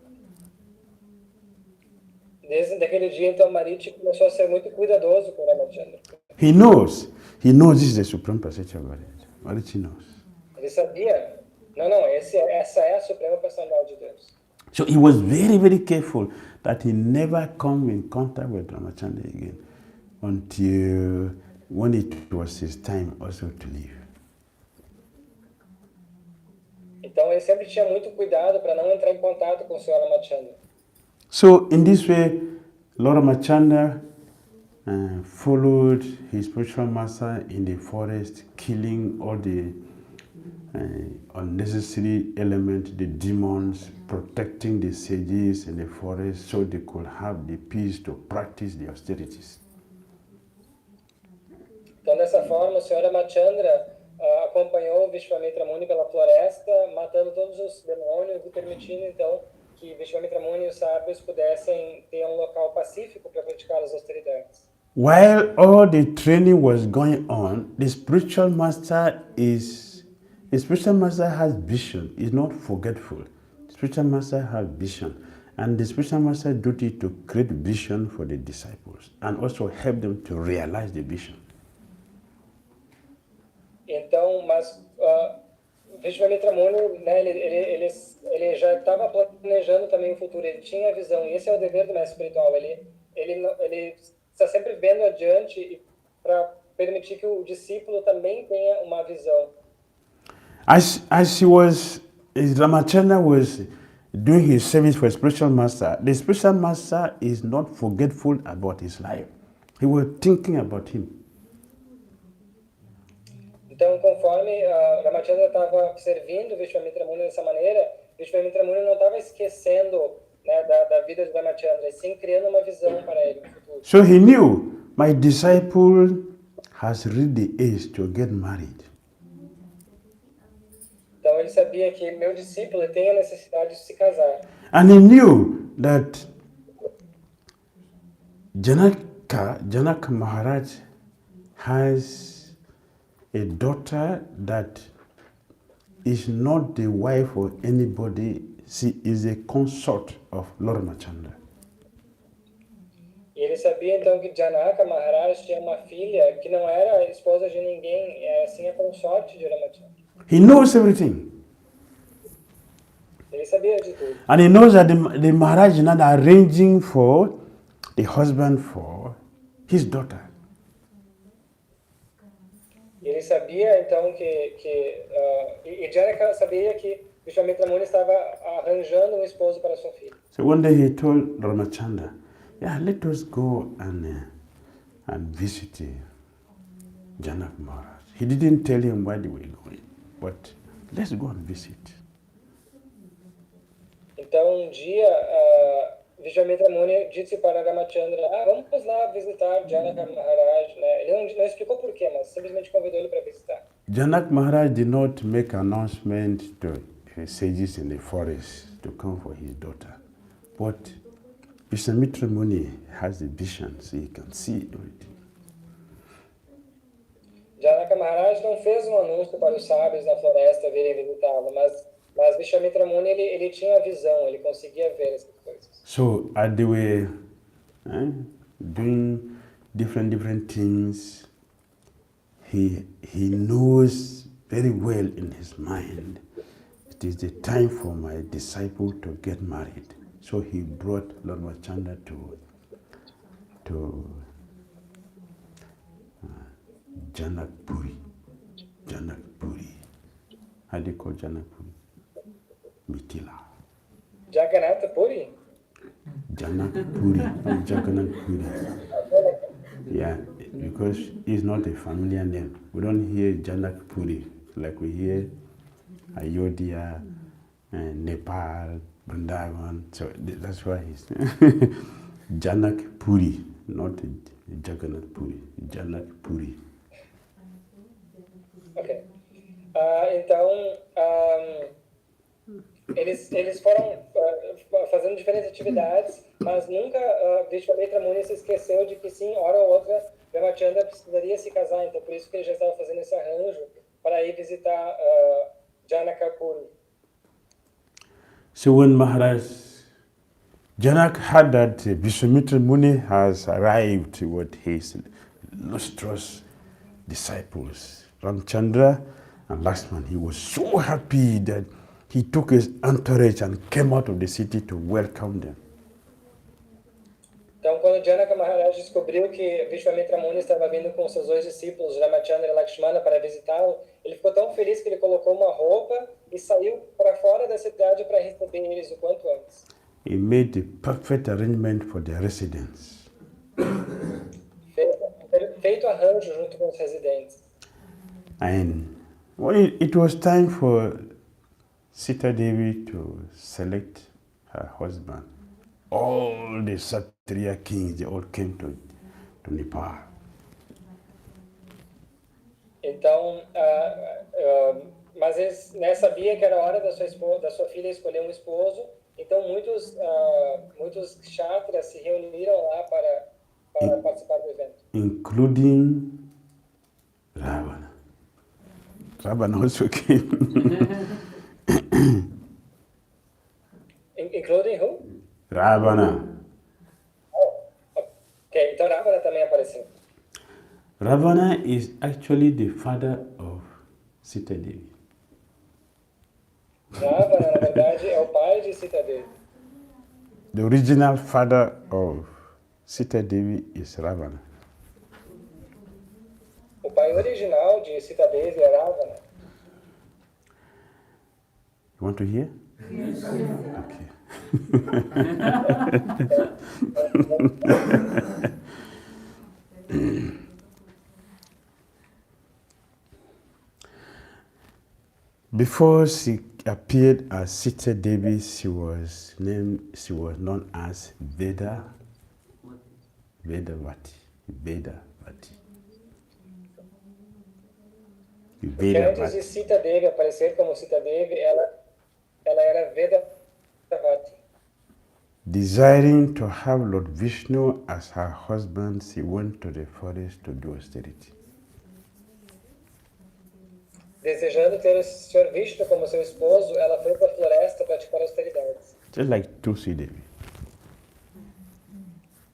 Desde aquele dia, então, Marichi começou a ser muito cuidadoso com Ramachandra. He knows this is the Supreme Personality of Godhead. Marichi knows. Ele sabia. Não, essa é a Suprema Personalidade de Deus. So he was very, very careful that he never come in contact with Ramachandra again. until when it was his time also to leave. Então ele sempre tinha muito cuidado para não entrar em contato com o Sr. Ramachandra. So in this way, Lord Ramachandra followed his spiritual master in the forest, killing all the unnecessary elements, the demons, protecting the sages in the forest so they could have the peace to practice the austerities. Então, dessa forma, o Sr. Ramachandra acompanhou Vishwamitra Muni pela floresta, matando todos os demônios e permitindo, então, que Vishwamitra Muni e os sábios pudessem ter um local pacífico para praticar as austeridades. While all the training was going on, the spiritual master has vision, is not forgetful. The spiritual master has vision, and the spiritual master's duty to create vision for the disciples and also help them to realize the vision. Então, mas Vishwamitra Muni, né, ele já estava planejando também o futuro, ele tinha a visão, e esse é o dever do mestre espiritual, ele está sempre vendo adiante para permitir que o discípulo também tenha uma visão. As Ramachandra was doing his service for spiritual master, the spiritual master is not forgetful about his life. He was thinking about him. Então, conforme Ramachandra estava servindo Vishwamitra Muni dessa maneira, Vishwamitra Muni não estava esquecendo, né, da vida de Ramachandra, e sim criando uma visão para ele no futuro. So he knew, my disciple has reached the age to get married. Então ele sabia que meu discípulo tem a necessidade de se casar. And he knew that Janaka Maharaj has a daughter that is not the wife of anybody. She is a consort of Lord Ramachandra. E ele sabia então que Janaka Maharaj tinha uma filha que não era a esposa de ninguém, assim a consorte de Ramachandra. He knows everything. Ele sabia de tudo. And he knows that the Maharaj is not arranging for the husband for his daughter. Ele sabia então e Janaka sabia que Vishwamitra Muni estava arranjando um esposo para sua filha. So one day he told Ramachandra, yeah, let us go and visit Janaka Maharaj. He didn't tell him where they were going, but let's go and visit. Então dia Vishwamitra Muni disse para Ramachandra, vamos lá visitar Janaka Maharaj. Né? Ele não explicou por quê, mas simplesmente convidou ele para visitar. Janaka Maharaj did not make announcement to the sages in the forest to come for his daughter. But Vishwamitra Muni has a vision, so he can see everything. Janaka Maharaj não fez um anúncio para os sábios na floresta virem visitá-lo, mas Vishwamitra Muni ele tinha a visão, ele conseguia ver essas coisas. So as they were doing different things, he knows very well in his mind, it is the time for my disciple to get married. So he brought Lord Ramachandra to Janakpuri. How do you call Janakpuri? Mithila. Jagannath Puri? Janakpuri, not Jagannath Puri. Yeah, because it's not a familiar name. We don't hear Janakpuri like we hear Ayodhya, Nepal, Vrindavan. So that's why he's Janakpuri, not Jagannath Puri. Janakpuri. Ok. Então, eles foram fazendo diferentes atividades, mas nunca Vishwamitra Muni se esqueceu de que sim, hora ou outra, Ramachandra precisaria se casar, então por isso que ele já estava fazendo esse arranjo para ir visitar Janaka Puri. So when Janak heard that Vishwamitra Muni has arrived with his illustrious disciples, Ramchandra and Lakshman, he was so happy that he took his entourage and came out of the city to welcome them. Então, quando Janaka Maharaj descobriu que Vishwamitra Muni estava vindo com seus 2 discípulos, Ramachandra e Lakshmana, para visitá-lo, ele ficou tão feliz que ele colocou uma roupa e saiu para fora da cidade para receber eles o quanto antes. He made the perfect arrangement for their residence. Feito arranjo junto com os residentes. And when it was time for Sita Devi to select her husband, all the Kshatriya kings, they all came to Nepal. Então, mas eles sabiam que era a hora da sua filha escolher um esposo. Então, muitos kshatriyas se reuniram lá para participar do evento. Including Ravana. Ravana also came. Including who? Ravana. Ok, então Ravana também apareceu. Ravana is actually the father of Sita Devi. Ravana, na verdade, é o pai de Sita Devi. The original father of Sita Devi is Ravana. O pai original de Sita Devi é Ravana. You want to hear? Yes. Okay. Before she appeared as Sita Devi, she was known as Vedavati. Porque antes de Sita Devi aparecer como Sita Devi, ela era Vedavati. Desiring to have Lord Vishnu as her husband, she went to the forest to do austerity. Desejando ter o Sr. Vishnu como seu esposo, ela foi para a floresta praticar austeridades. Just like 𝐶𝐸 Devi.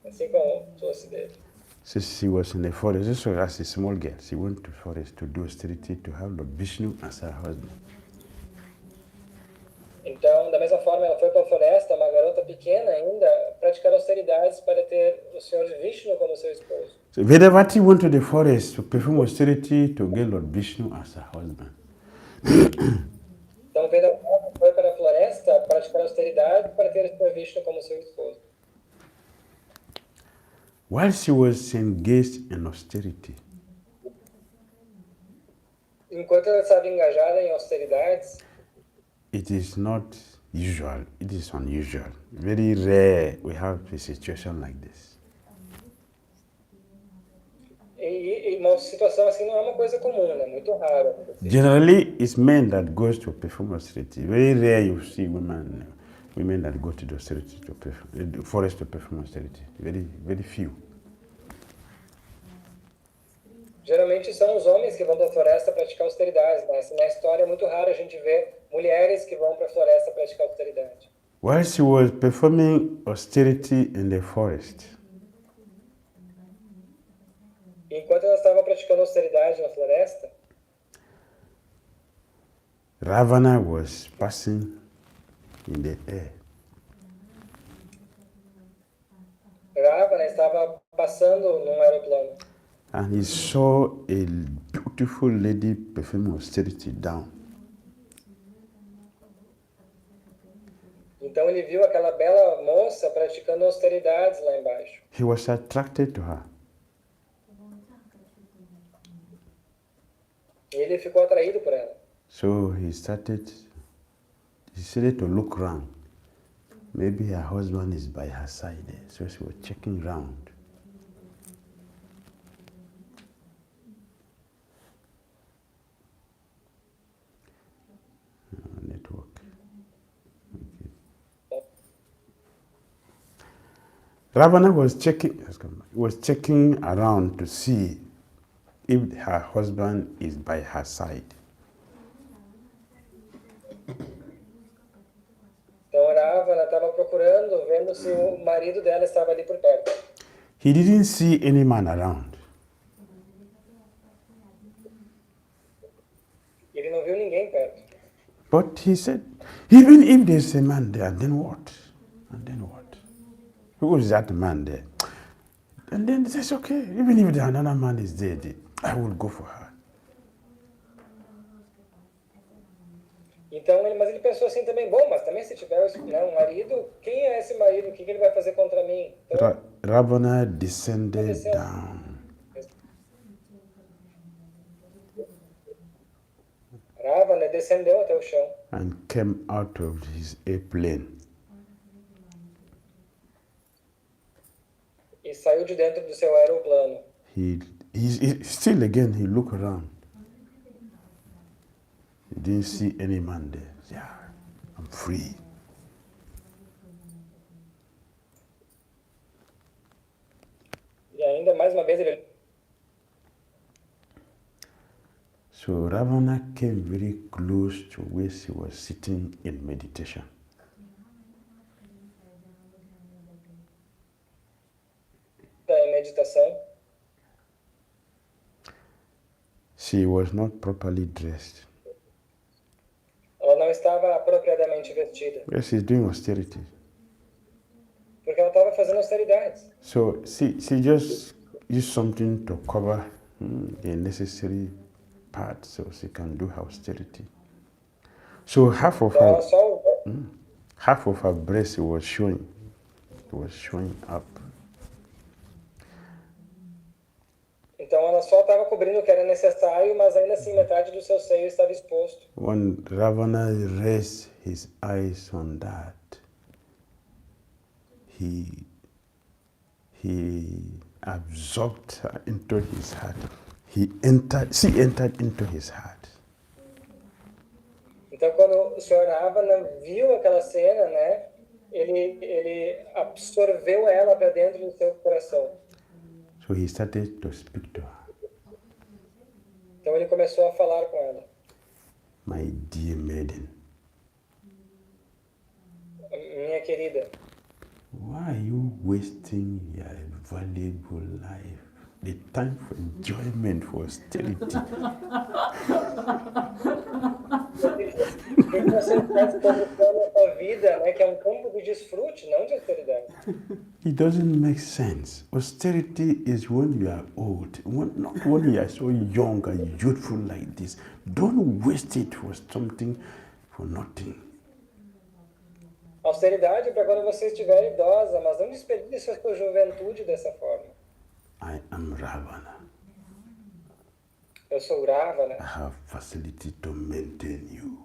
Assim como 𝐶𝐸 Devi. So she was in the forest, so as a small girl, she went to the forest to do austerity to have Lord Vishnu as her husband. Então, da mesma forma, ela foi para a floresta, uma garota pequena ainda, praticar austeridades para ter o Sr. Vishnu como seu esposo. So Vedavati went to the forest to perform austerity to get Lord Vishnu as her husband. Então, Vedavati foi para a floresta praticar austeridade para ter o Sr. Vishnu como seu esposo. While she was engaged in austerity, Enquanto ela estava engajada em austeridades, it is not usual, it is unusual. Very rare we have a situation like this. e uma situação assim não é uma coisa comum, né? Muito raro acontecer. Generally, it's men that goes to perform austerity. Very rare you see women that go to the austerity to perform, the forest to perform austerity. Very, very few. Geralmente são os homens que vão para a floresta praticar austeridades, mas na história é muito raro a gente ver mulheres que vão para a floresta praticar austeridade. While she was performing austerity in the forest, E enquanto ela estava praticando austeridade na floresta, Ravana was passing in the air. Ravana estava passando num aeroplano. And he saw a beautiful lady performing austerity down. Então ele viu aquela bela moça praticando austeridades lá embaixo. He was attracted to her. E ele ficou atraído por ela. So he decided to look around. Maybe her husband is by her side there. So she was checking around. Network. Okay. Ravana was checking around to see if her husband is by her side. Então Ravana estava procurando, vendo se o marido dela estava ali por perto. He didn't see any man around. Ele não viu ninguém perto. But he said, even if there's a man there, then what? And then what? Who is that man there? And then he says, okay, even if the another man is dead, I will go for her. Então, mas ele pensou assim também, bom, mas também se tiver um marido, quem é esse marido? O que ele vai fazer contra mim? Então, Ravana descended down. Ravana descendeu até o chão. And came out of his airplane. E saiu de dentro do seu aeroplano. He still again, he looked around. He didn't see any man there. Yeah, I'm free. E ainda mais uma vez ele... So Ravana came very close to where she was sitting in meditation. Em meditação. She was not properly dressed. Ela não estava apropriadamente vestida. Yes, she's doing austerity. Porque ela estava fazendo austeridades. So she just used something to cover a necessary part so she can do her austerity. So half of her breast was showing. It was showing up. Então ela só estava cobrindo o que era necessário, mas ainda assim metade do seu seio estava exposto. When Ravana raised his eyes on that, he absorbed her into his heart. She entered into his heart. Então quando o Sr. Ravana viu aquela cena, né, ele absorveu ela para dentro do seu coração. So he started to speak to her. Então ele começou a falar com ela. My dear maiden. Minha querida. Why are you wasting your valuable life? The time for enjoyment, for austerity. Por que você está desperdiçando a sua vida, né, que é campo de desfrute, não de austeridade? It doesn't make sense. Austerity is when you are old, not when you are so young and youthful like this. Don't waste it for something, for nothing. Austeridade é para quando você estiver idosa, mas não desperdice a sua juventude dessa forma. I am Ravana. Eu sou Ravana. I have facility to maintain you.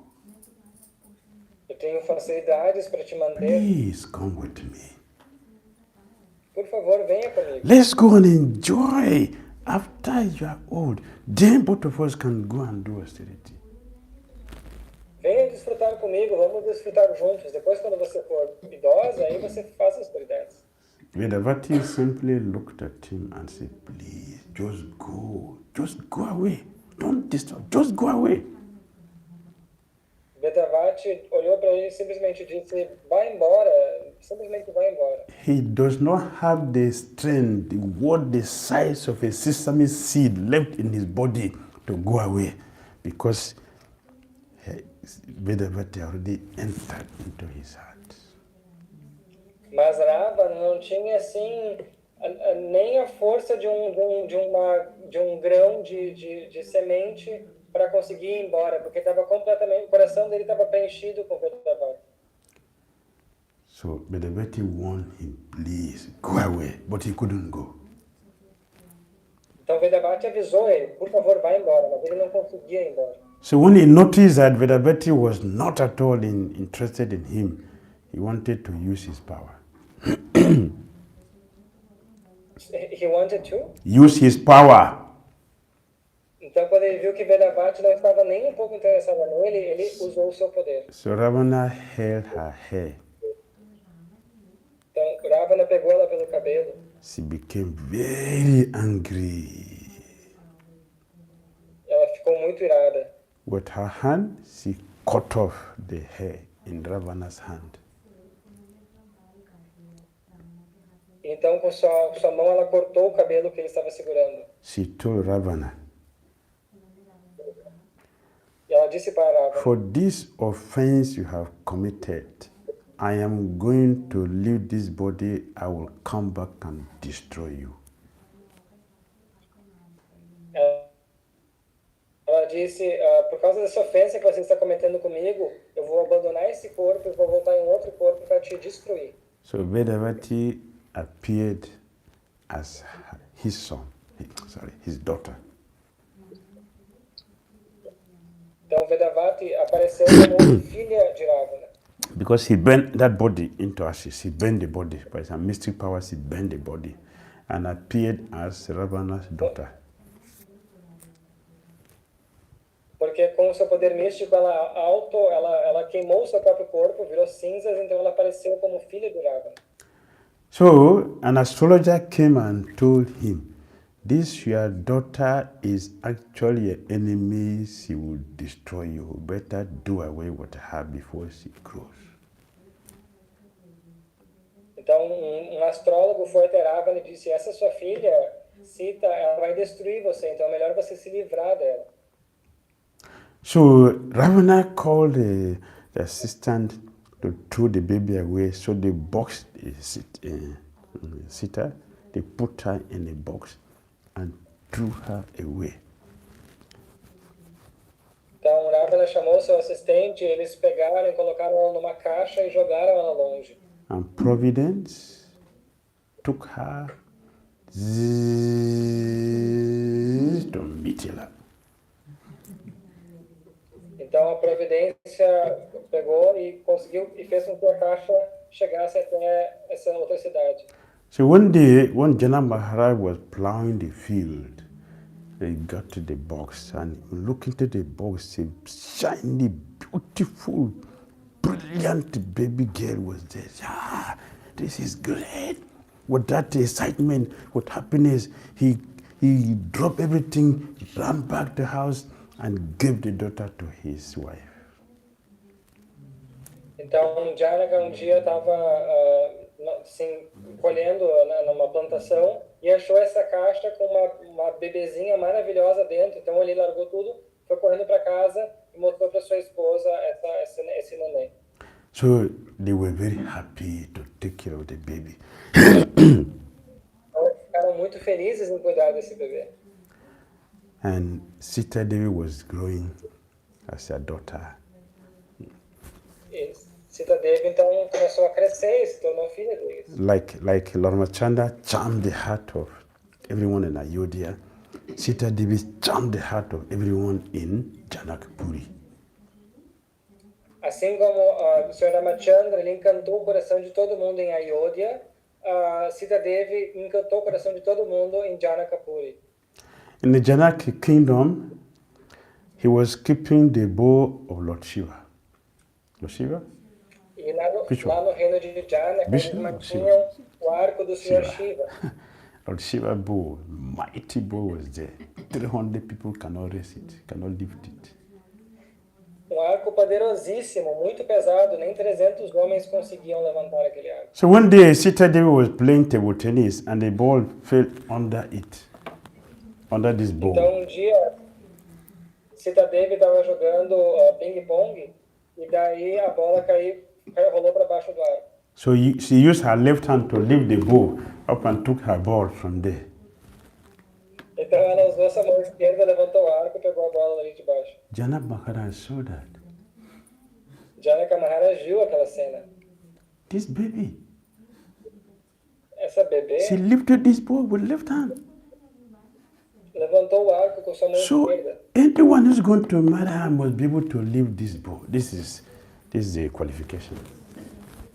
Eu tenho facilidades para te manter. Please come with me. Por favor, venha comigo. Let's go and enjoy. After you are old, then both of us can go and do austerity. Venha desfrutar comigo, vamos desfrutar juntos. Depois, quando você for idosa, aí você faz as austeridades. Vedavati simply looked at him and said, please, just go away. Don't disturb, just go away. Vedavati olhou para ele e simplesmente disse, vai embora, simplesmente vai embora. He does not have the strength, the size of a sesame seed left in his body to go away because Vedavati already entered into his heart. Mas Ravana não tinha assim nem a força de um grão de semente para conseguir ir embora, porque estava completamente, o coração dele estava preenchido com Vedavati. So Vedavati warned him, please go away, but he couldn't go. Então Vedavati avisou ele, por favor, vá embora, mas ele não conseguia ir embora. So when he noticed that Vedavati was not at all interested in him, he wanted to use his power. He wanted to? Use his power. Então, quando ele viu que Vedavati não estava nem um pouco interessado nele, ele usou o seu poder. So Ravana held her hair. Então, Ravana pegou ela pelo cabelo. She became very angry. Ela ficou muito irada. With her hand, she cut off the hair in Ravana's hand. Então, com sua mão, ela cortou o cabelo que ele estava segurando. She told Ravana, e ela disse para Ravana, for this offense you have committed, I am going to leave this body, I will come back and destroy you. disse, por causa dessa ofensa que você está cometendo comigo, eu vou abandonar esse corpo e vou voltar em outro corpo para te destruir. So Vedavati appeared as his son, his daughter. Então Vedavati apareceu como filha de Ravana. Because he bent that body into ashes, he bent the body. By some mystic powers, he bent the body and appeared as Ravana's daughter. Porque com o seu poder místico, ela queimou o seu próprio corpo, virou cinzas, então ela apareceu como filha de Ravana. So an astrologer came and told him, this your daughter is actually an enemy, she will destroy you. Better do away with her before she grows. Então um astrólogo foi até Ravana e disse, essa sua filha, Sita, ela vai destruir você, então é melhor você se livrar dela. So Ravana called the assistant to throw the baby away. So they boxed Sita, they put her in a box and threw her away. Então Ravana chamou seu assistente, eles pegaram e colocaram ela numa caixa e jogaram ela longe. And Providence took her to Mithila. Então a providência pegou e conseguiu e fez com que a caixa chegasse até essa outra cidade. So one day, when Jana Maharaj was plowing the field, he got to the box and looked into the box, a shiny, beautiful, brilliant baby girl was there. Ah, this is great. With that excitement, with happiness, he dropped everything, ran back to the house, and gave the daughter to his wife. Então, Janaka um dia estava colhendo numa plantação e achou essa caixa com uma bebezinha maravilhosa dentro. Então, ele largou tudo, foi correndo para casa e mostrou para sua esposa esse neném. So they were very happy to take care of the baby. Então, eles ficaram muito felizes em cuidar desse bebê. And Sita Devi was growing as a daughter. E Sita Devi então começou a crescer e se tornou filha deles. Like Lormachanda charmed the heart of everyone in Ayodhya, Sita Devi charmed the heart of everyone in Janakpuri. Assim como o Sr. Ramachandra, ele encantou o coração de todo mundo em Ayodhya, Sita Devi encantou o coração de todo mundo em Janakpuri. In the Janaka kingdom, he was keeping the bow of Lord Shiva. Lord Shiva? E lá no reino de Janaka, eles mantinham o arco do Sr. Shiva. Lord Shiva bow, mighty bow was there. 300 people cannot raise it, cannot lift it. Um arco poderosíssimo, muito pesado, nem 300 homens conseguiam levantar aquele arco. So one day, Sita Devi was playing table tennis and the ball fell under it, under this bowl. Então um dia, Sita Devi estava jogando ping-pong e daí a bola rolou para baixo do arco. So she used her left hand to lift the bowl up and took her ball from there. Então ela usou essa mão esquerda, levantou o arco e pegou a bola ali de baixo. Janaka Maharaj saw that. Janaka Maharaj viu aquela cena. This baby, Essa bebê she lifted this ball with left hand. levantou o arco com sua mão So esquerda. anyone who's going to marry her must be able to lift this ball. This is the qualification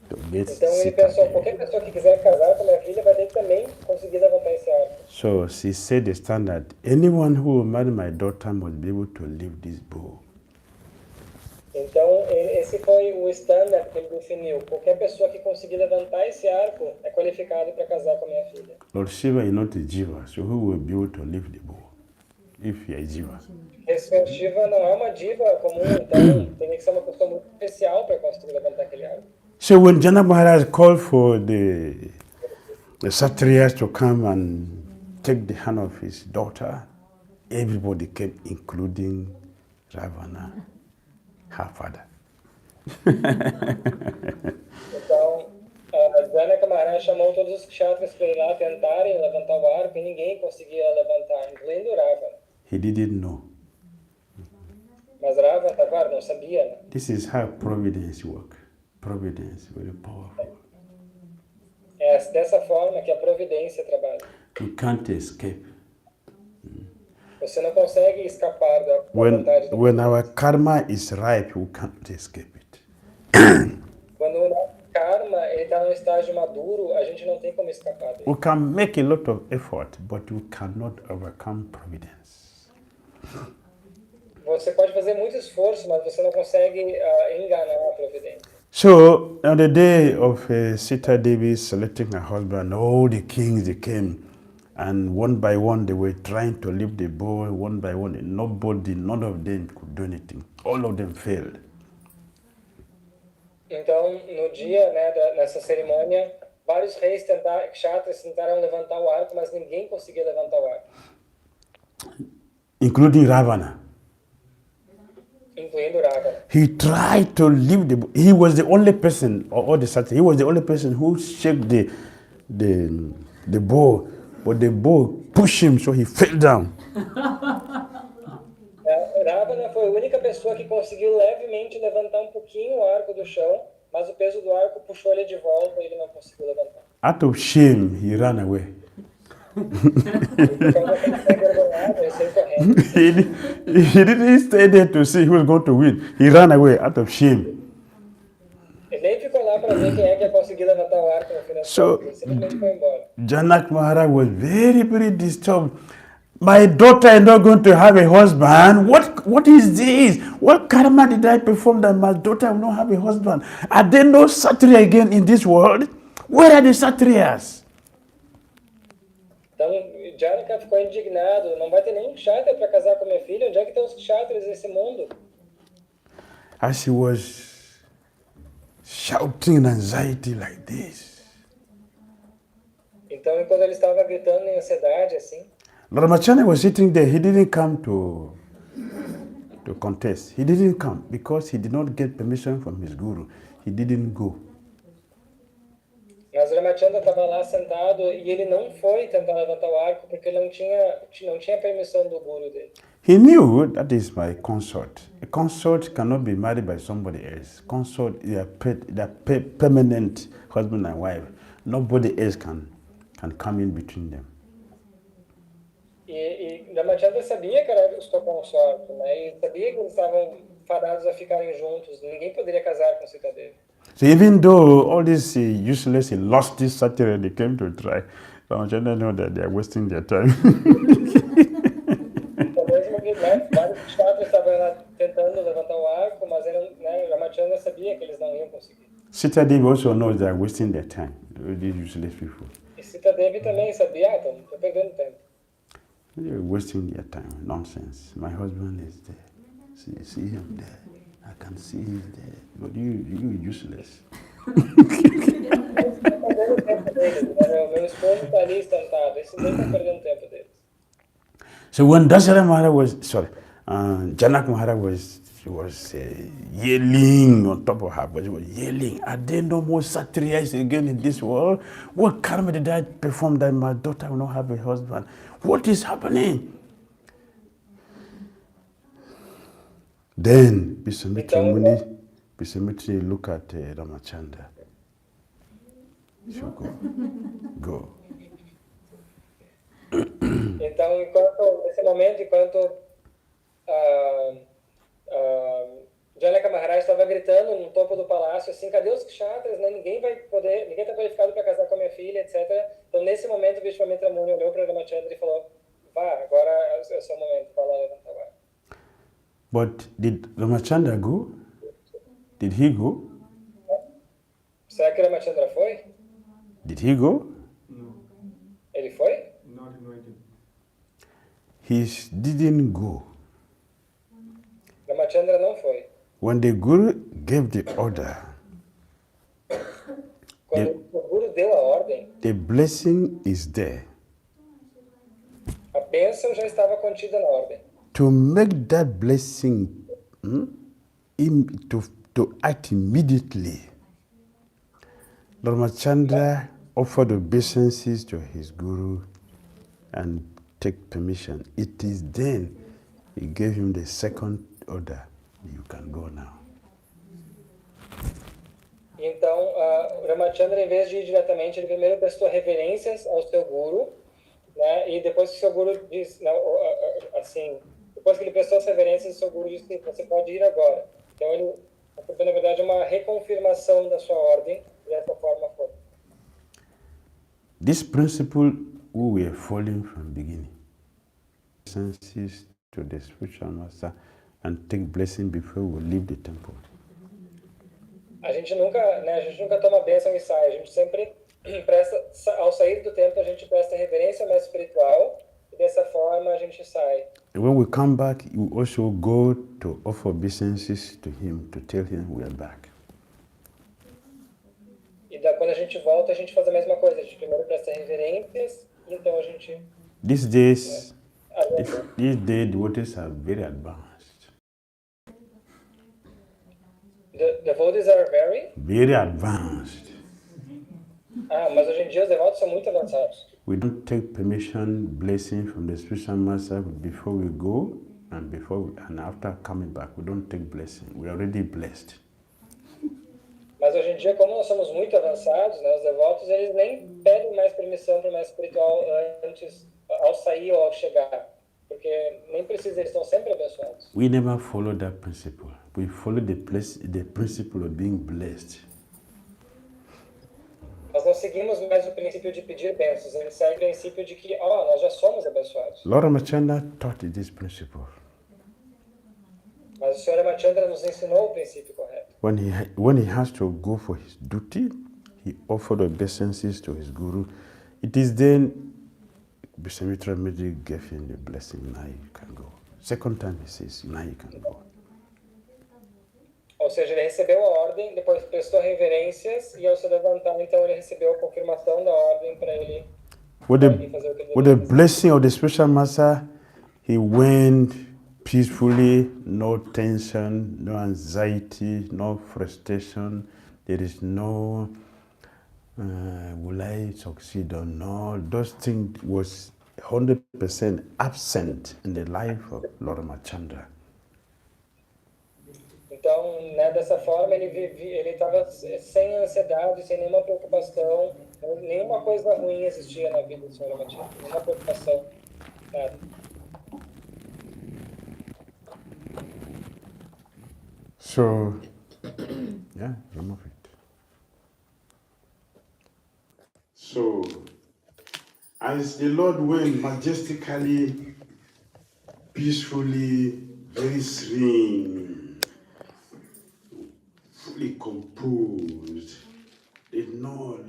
to get Então ele Sita pensou, Devi. qualquer pessoa que quiser casar com minha filha vai ter que também conseguir levantar esse arco. So she said the standard, anyone who will marry my daughter must be able to lift this bowl. Então esse foi o standard que ele definiu. Qualquer pessoa que conseguir levantar esse arco é qualificado para casar com a minha filha. Lord Shiva is not a jiva, so who will be able to lift the bowl if he is jiva? Esse Shiva não é uma diva comum, então tem que ser uma pessoa muito especial para conseguir levantar aquele arco. So when Janaka Maharaj called for the Kshatriyas to come and take the hand of his daughter, everybody came, including Ravana, her father. Então, Janaka Maharaj chamou todos os kshatras para ir lá tentarem levantar o arco e ninguém conseguia levantar, incluindo Ravana. He didn't know. claro, não sabia, né? This is how providence works. Providence, very powerful. É dessa forma que a providência trabalha. You can't escape. Você não consegue escapar da vontade do When our karma is ripe, we can't escape it. Quando o nosso karma está num estágio maduro, a gente não tem como escapar dele. We can make a lot of effort, but we cannot overcome providence. Você pode fazer muito esforço, mas você não consegue enganar a providência. So, on the day of Sita Devi selecting her husband, all the kings, they came, and one by one they were trying to lift the bowl, one by one. None of them could do anything. All of them failed. Então, no dia, né, nessa cerimônia, vários reis kshatras tentaram levantar o arco, mas ninguém conseguia levantar o arco. Including Ravana. Incluindo Ravana. He tried to lift the bowl. He was the only person, or the Sati, he was the only person who shook the bowl, but the bowl pushed him, so he fell down. Ravana foi a única pessoa que conseguiu levemente levantar um pouquinho o arco do chão, mas o peso do arco puxou ele de volta e ele não conseguiu levantar. Out of shame, he ran away. he didn't stay there to see who was going to win. He ran away out of shame. Ele nem ficou lá para ver quem é que ia conseguir levantar o arco no final. So, Ele simplesmente foi embora. Janak Maharaj was very, very disturbed. My daughter is not going to have a husband. What is this? What karma did I perform that my daughter will not have a husband? Are there no Kshatriya again in this world? Where are the Kshatriyas? Então, Janaka ficou indignado. Não vai ter nenhum kshatriya para casar com minha filha. Onde é que estão os kshatriyas nesse mundo? As he was shouting in anxiety like this, então, enquanto ele estava gritando em ansiedade assim, Ramachandra was sitting there. He didn't come to contest. He didn't come because he did not get permission from his guru. He didn't go. Mas Ramachandra estava lá sentado e ele não foi tentar levantar o arco porque ele não tinha permissão do guru dele. He knew that is my consort. A consort cannot be married by somebody else. Consort is a permanent husband and wife. Nobody else can come in between them. E Ramachandra sabia que era o seu consorte, né? E sabia que eles estavam fadados a ficarem juntos. Ninguém poderia casar com Sita Devi. So even though all this useless, he lost this Saturday, they came to try. Ramachandra know that they are wasting their time. Então, mesmo que vários kshatras estavam lá tentando levantar o arco, mas Ramachandra sabia que eles não iam conseguir. Sita Devi also knows they are wasting their time. These useless people. E Sita Devi também sabia, estou perdendo tempo. They are wasting their time. Nonsense. My husband is there. See him there. I can see him there. But you useless. Meu esposo está ali sentado. Esse nem está perdendo tempo deles. So when Dasara Maharaj Janak Maharaj was yelling on top of her, but he was yelling, are there no more Kshatriyas again in this world? What karma did I perform that my daughter will not have a husband? What is happening? Then Bisamitri Muni look at Ramachandra. Should go. Então, nesse momento, enquanto Janaka Maharaj estava gritando no topo do palácio, assim, cadê os kshatras, né? Ninguém está qualificado para casar com a minha filha, etc. Então, nesse momento, o Vishwamitra Muni olhou para Ramachandra e falou, vá, agora é o seu momento, vai lá levantar o arco. But did Ramachandra go? Did he go? Será que Ramachandra foi? Did he go? No, Ele foi? not invited. He didn't go. Ramachandra não foi. When the Guru gave the order, Quando o Guru deu a ordem, the blessing is there. a bênção já estava contida na ordem. To make that blessing to act immediately, Ramachandra offered obeisances to his Guru and take permission. It is then he gave him the second order You can go now. Então, Ramachandra, em vez de ir diretamente, ele primeiro prestou reverências ao seu guru, né? E depois que o seu guru disse, assim, depois que ele prestou as reverências, o seu guru disse: você pode ir agora. Então, ele, na verdade, é uma reconfirmação da sua ordem, dessa forma foi. This principle we were following from the beginning. Senses to the spiritual master and take blessing before we leave the temple. A gente nunca toma bênção e sai. A gente sempre presta, ao sair do templo, a gente presta reverência ao mestre espiritual e dessa forma a gente sai. And when we come back, you also go to offer obeisances to him to tell him we are back. E quando a gente volta, a gente faz a mesma coisa. A gente primeiro presta reverências e então a gente... These days, the devotees are very advanced. The devotees are very advanced. Mas hoje em dia os devotos são muito avançados. We don't take permission, blessing from the spiritual master before we go and after coming back. We don't take blessing. We are already blessed. Mas hoje em dia, como nós somos muito avançados, né, os devotos eles nem pedem mais permissão para o mestre espiritual antes, ao sair ou ao chegar. Porque nem precisa, eles estão sempre abençoados. We never follow that principle. We follow the principle of being blessed. Nós não seguimos mais o princípio de pedir bênçãos, ele segue o princípio de que, nós já somos abençoados. Lord Ramachandra taught this principle. Mas o Sr. Ramachandra nos ensinou o princípio correto. When he has to go for his duty, he offered obeisances to his guru. It is then 𝐒𝐰𝐴𝐺𝐸 gave him the blessing. Now you can go. Second time he says, now you can go. Ou seja, ele recebeu a ordem, depois prestou reverências e ao se levantar, então ele recebeu a confirmação da ordem para ele fazer o que ele with the blessing of the spiritual master, he went peacefully, no tension, no anxiety, no frustration. There is no will I succeed or not. Those things was 100% absent in the life of Lord Ramachandra. Então, né, dessa forma, ele estava sem ansiedade, sem nenhuma preocupação, nenhuma coisa ruim existia na vida do Sr. Ramachandra, nenhuma preocupação, nada. So, yeah, remove it. So, as the Lord went majestically, peacefully, very serene, fully composed, did not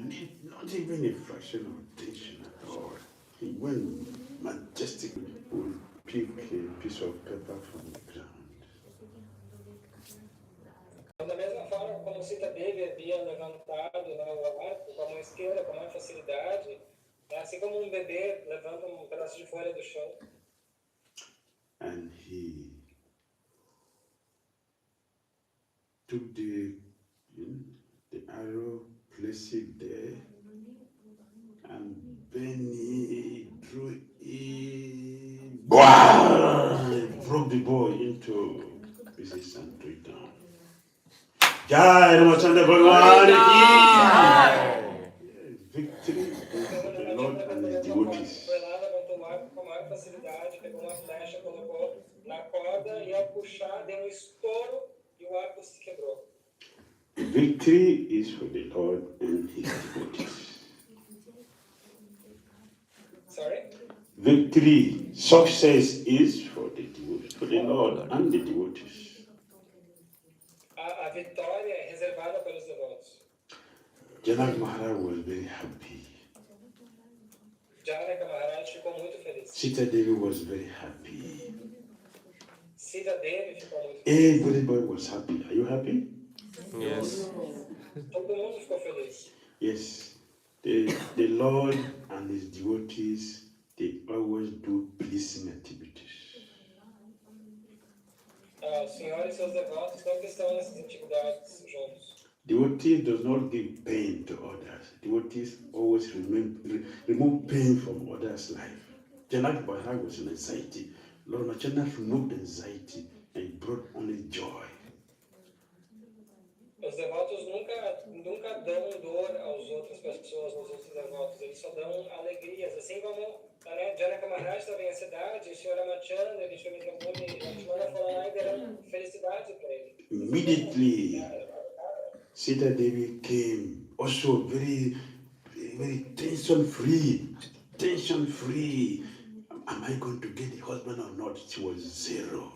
even a fraction of tension at all. He went majestically, would pick a piece of paper from the ground. Da mesma forma como Sita Devi havia levantado o arco com a mão esquerda com maior facilidade, assim como um bebê levanta um pedaço de folha do chão. And he took the arrow, placed it there, and Benny drew it. He broke the bow into pieces and threw it down. Jai Ramachandra Bhagwan ki victory for the Lord and his devotees. Foi lá, levantou o arco com maior facilidade, pegou uma flecha, colocou na corda e ao puxar deu um estouro e o arco se quebrou. Victory is for the Lord and his devotees. Sorry? Victory, success is for the Lord and the devotees. A vitória é reservada pelos devotos. Janaka Maharaj was very happy. Janaka Maharaj ficou muito feliz. Sita Devi was very happy. Sita Devi ficou muito feliz. Everybody was happy. Are you happy? Yes. Todo mundo ficou feliz. Yes. The Lord and his devotees, they always do pleasing activities. O Senhor e seus devotos sempre estão nessas atividades juntos. Devotee does not give pain to others. Devotees always remove pain from others' life. Janaka Maharaj was in anxiety. Lord Ramachandra removed anxiety and brought only joy. Os devotos nunca dão dor às outras pessoas, aos outros devotos, eles só dão alegrias. Assim como Janaka Maharaj estava em a cidade, o Sr. Ramachandra e o Sr. Prabhupada e Lakshmana foram lá e deram felicidade para ele. Immediately, Sita Devi came, also very, very tension-free. Am I going to get the husband or not? She was zero,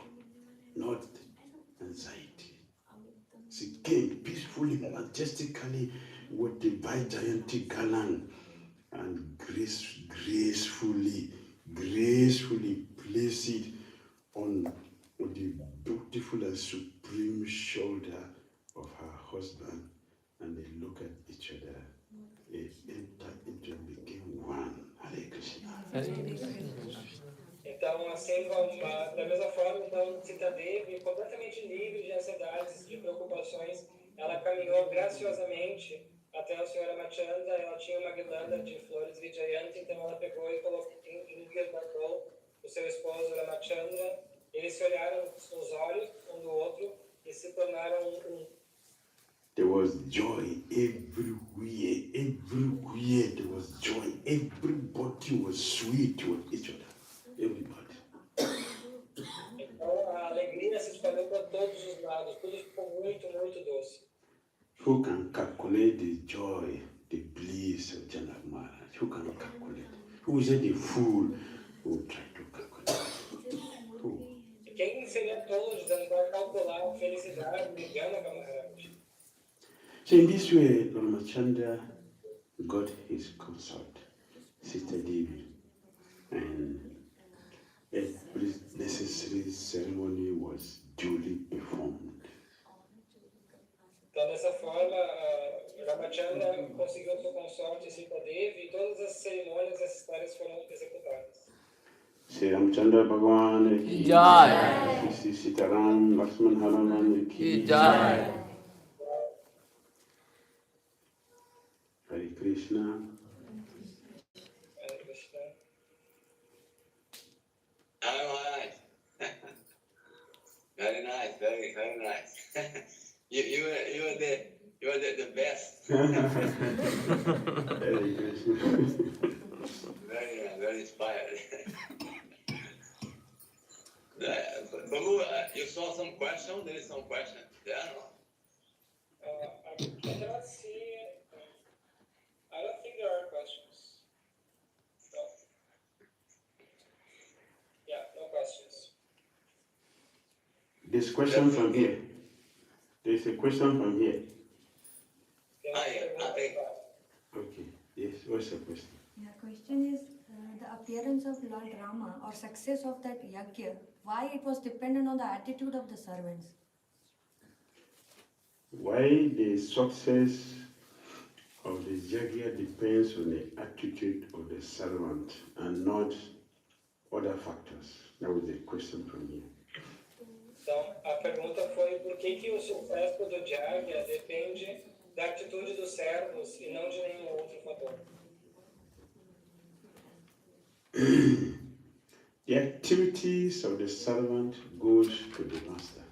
not anxiety. She came peacefully, majestically with the Vaijayanti Galang and gracefully placed it on the beautiful and supreme shoulder of her husband, and they look at each other. They entered into and became one. Hare Krishna. Então, assim, da mesma forma, então, Sita Devi, completamente livre de ansiedades, de preocupações, ela caminhou graciosamente até o Sr. Ramachandra. Ela tinha uma guirlanda de flores Vijayanti, então ela pegou e colocou, enguirlandou o seu esposo Ramachandra. Eles se olharam nos olhos um do outro e se tornaram um. There was joy everywhere. There was joy. Everybody was sweet with each other. Everybody. Então a alegria se espalhou para todos os lados. Tudo ficou muito, muito doce. Who can calculate the joy, the bliss of Janaka Maharaj? Who can calculate? Who is the fool who tried to calculate? Who? Quem seria tolo de tentar calcular a felicidade de Janaka Maharaj? So in this way, Ramachandra got his consort, Sita Devi, and every necessary ceremony was duly performed. Então, dessa forma, Ramachandra conseguiu seu consorte Sita Devi e todas as cerimônias necessárias foram executadas. Shri Ramachandra Bhagwan ki Jai. Shri Sitaram Lakshman Hanuman ki Jai. Hare Krishna. Hare Krishna. Very nice, very nice. you are the best. Hare Krishna. Very inspired. Babu, you saw some question? There is some question there, no? I cannot see. I don't think there are questions. No. Yeah, no questions. There's a question from here. There's a question from here. Okay. Yes, what's the question? Yeah, question is the appearance of Lord Rama or success of that yajna, why it was dependent on the attitude of the servants? Why the success of the yajna depends on the attitude of the servant and not other factors. That was the question from here. Então, a pergunta foi por que o sucesso do yajna depende da atitude dos servos e não de nenhum outro fator. The activities of the servant goes to the master.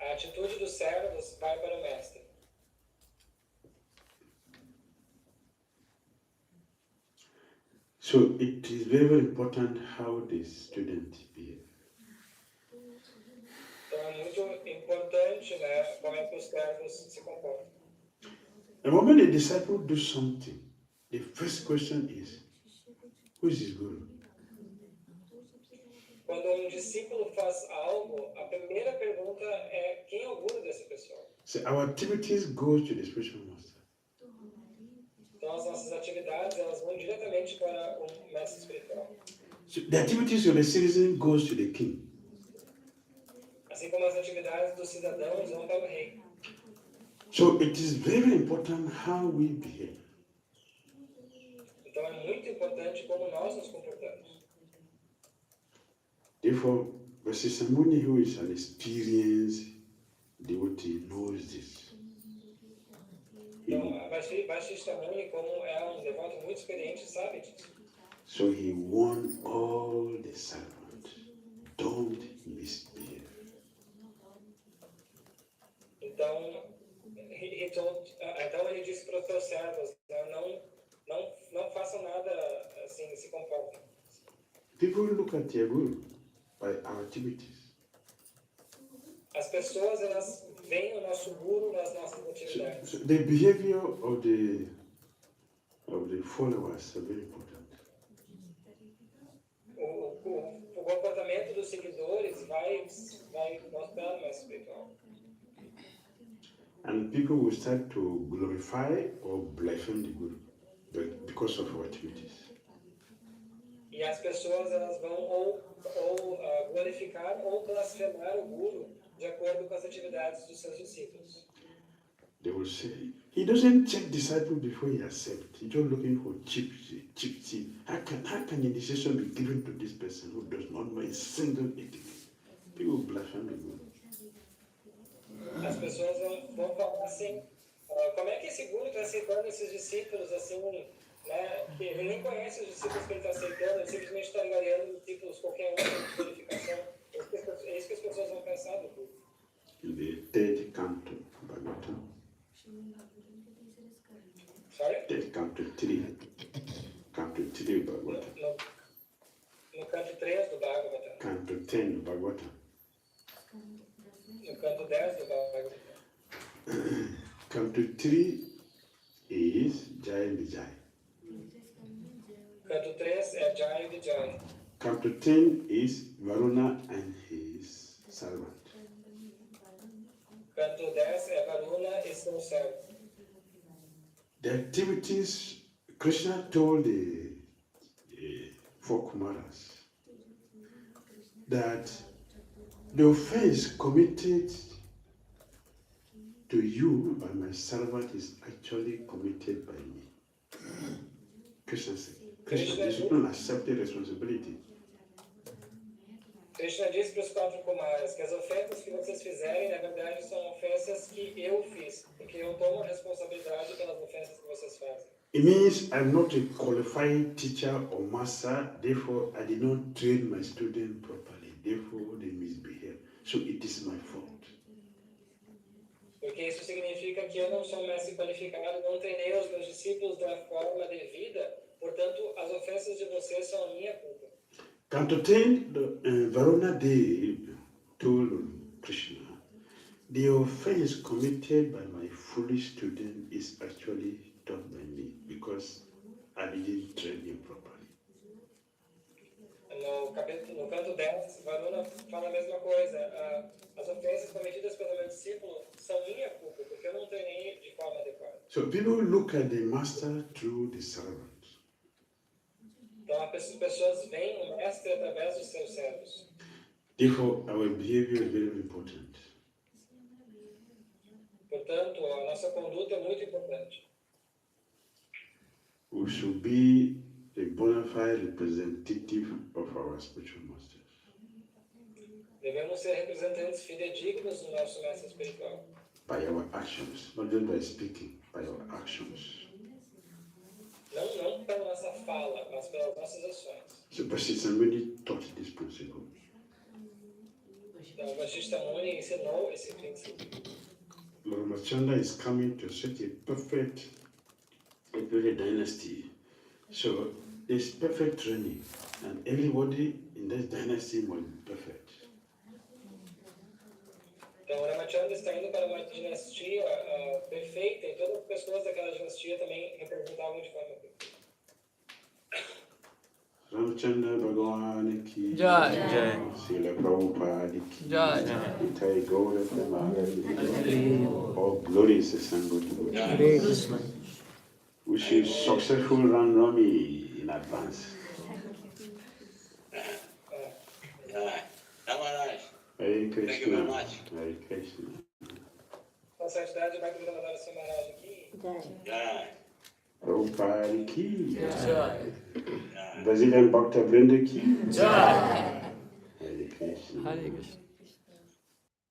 A atitude dos servos vai para o mestre. So it is very, very important how the student behaves. Então é muito importante, né, como é que os servos se comportam. And when a disciple does something, the first question is, who is his guru? Quando discípulo faz algo, a primeira pergunta é quem é o guru dessa pessoa. So our activities go to the spiritual master. Então as nossas atividades elas vão diretamente para o mestre espiritual. So the activities of the citizen goes to the king. Assim como as atividades dos cidadãos vão para o rei. So it is very important how we behave. Então é muito importante como nós nos comportamos. Therefore, Vasishtha Muni, who is an experienced devotee, knows this. Então, a Vasishtha Muni, como é devoto muito experiente, sabe disso. So he warned all the servants, don't misbehave. Então ele disse para os seus servos, né, não façam nada assim, se comportem. People look at their guru by our activities. As pessoas, elas veem o nosso guru nas nossas atividades. So the behavior of the followers are very important. O comportamento dos seguidores vai mostrando mais espiritual. And people will start to glorify or blaspheme the guru because of our activities. E as pessoas, elas vão ou glorificar ou blasfemar o guru de acordo com as atividades dos seus discípulos. They will say, he doesn't check disciples before he accepts. He's just looking for cheap seed. How can initiation be given to this person who does not know a single etiquette? People blaspheme the guru. As pessoas vão falar assim, como é que esse guru está aceitando esses discípulos assim, né, que ele nem conhece os discípulos que ele está aceitando, ele simplesmente está angariando discípulos qualquer outra qualificação. É isso que as pessoas vão pensar do guru. In the third canto, Bhagavatam. Sorry? Third canto 3. Canto 3 Bhagavatam. No canto 3 do Bhagavatam. Canto 10 do Bhagavatam. No canto 10 do Bhagavatam. Canto 3 is 𝐤𝐢𝐳𝐝. Canto 3 é 𝐤𝐢𝐳𝐝. Canto 10 is Varuna and his servant. Canto 10 é Varuna e seu servo. The activities Krishna told the four Kumaras that the offense committed to you by my servant is actually committed by me. Krishna said, Krishna don't accept the responsibility. Krishna disse para os 4 Kumaras que as ofensas que vocês fizerem, na verdade, são ofensas que eu fiz, porque eu tomo a responsabilidade pelas ofensas que vocês fazem. It means I'm not a qualified teacher or master, therefore I did not train my students properly, therefore they misbehave. So it is my fault. Porque isso significa que eu não sou um mestre qualificado, não treinei os meus discípulos da forma devida, portanto, as ofensas de vocês são a minha culpa. Canto 10, Varuna Dev told Krishna, the offense committed by my foolish student is actually done by me because I didn't train him properly. No canto 10, Varuna fala a mesma coisa. As ofensas cometidas pelo meu discípulo são minha culpa, porque eu não treinei de forma adequada. So people look at the master through the servant. Então as pessoas veem o mestre através dos seus servos. Therefore, our behavior is very important. Portanto, a nossa conduta é muito importante. We should be a bona fide representative of our spiritual masters. Devemos ser representantes fidedignos do nosso mestre espiritual. By our actions, not just by speaking, by our actions. Não pela nossa fala, mas pelas nossas ações. So Bhakti really taught this principle. Então, o Vashishta Muni ensinou esse princípio. Lord Ramachandra is coming to set a perfect dynasty. So there's perfect training, and everybody in this dynasty must be perfect. Então, o Ramachandra está indo para uma dinastia perfeita e todas as pessoas daquela dinastia também representavam de forma perfeita. Ramachandra Bhagavan ki Jai. Srila Prabhupada ki Jai. 𝐶𝐤𝐬𝐬. All glory is assembled to God. Wish you successful Ram-navami in advance. Hare Krishna. Thank you very much. Hare Krishna. Com santidade, Bhakti Damodara Swami Maharaj aqui. Yeah. Prabhupada ki Jai. Brazilian Bhakta Vrinda ki Jai. Hare Krishna. Hare Krishna.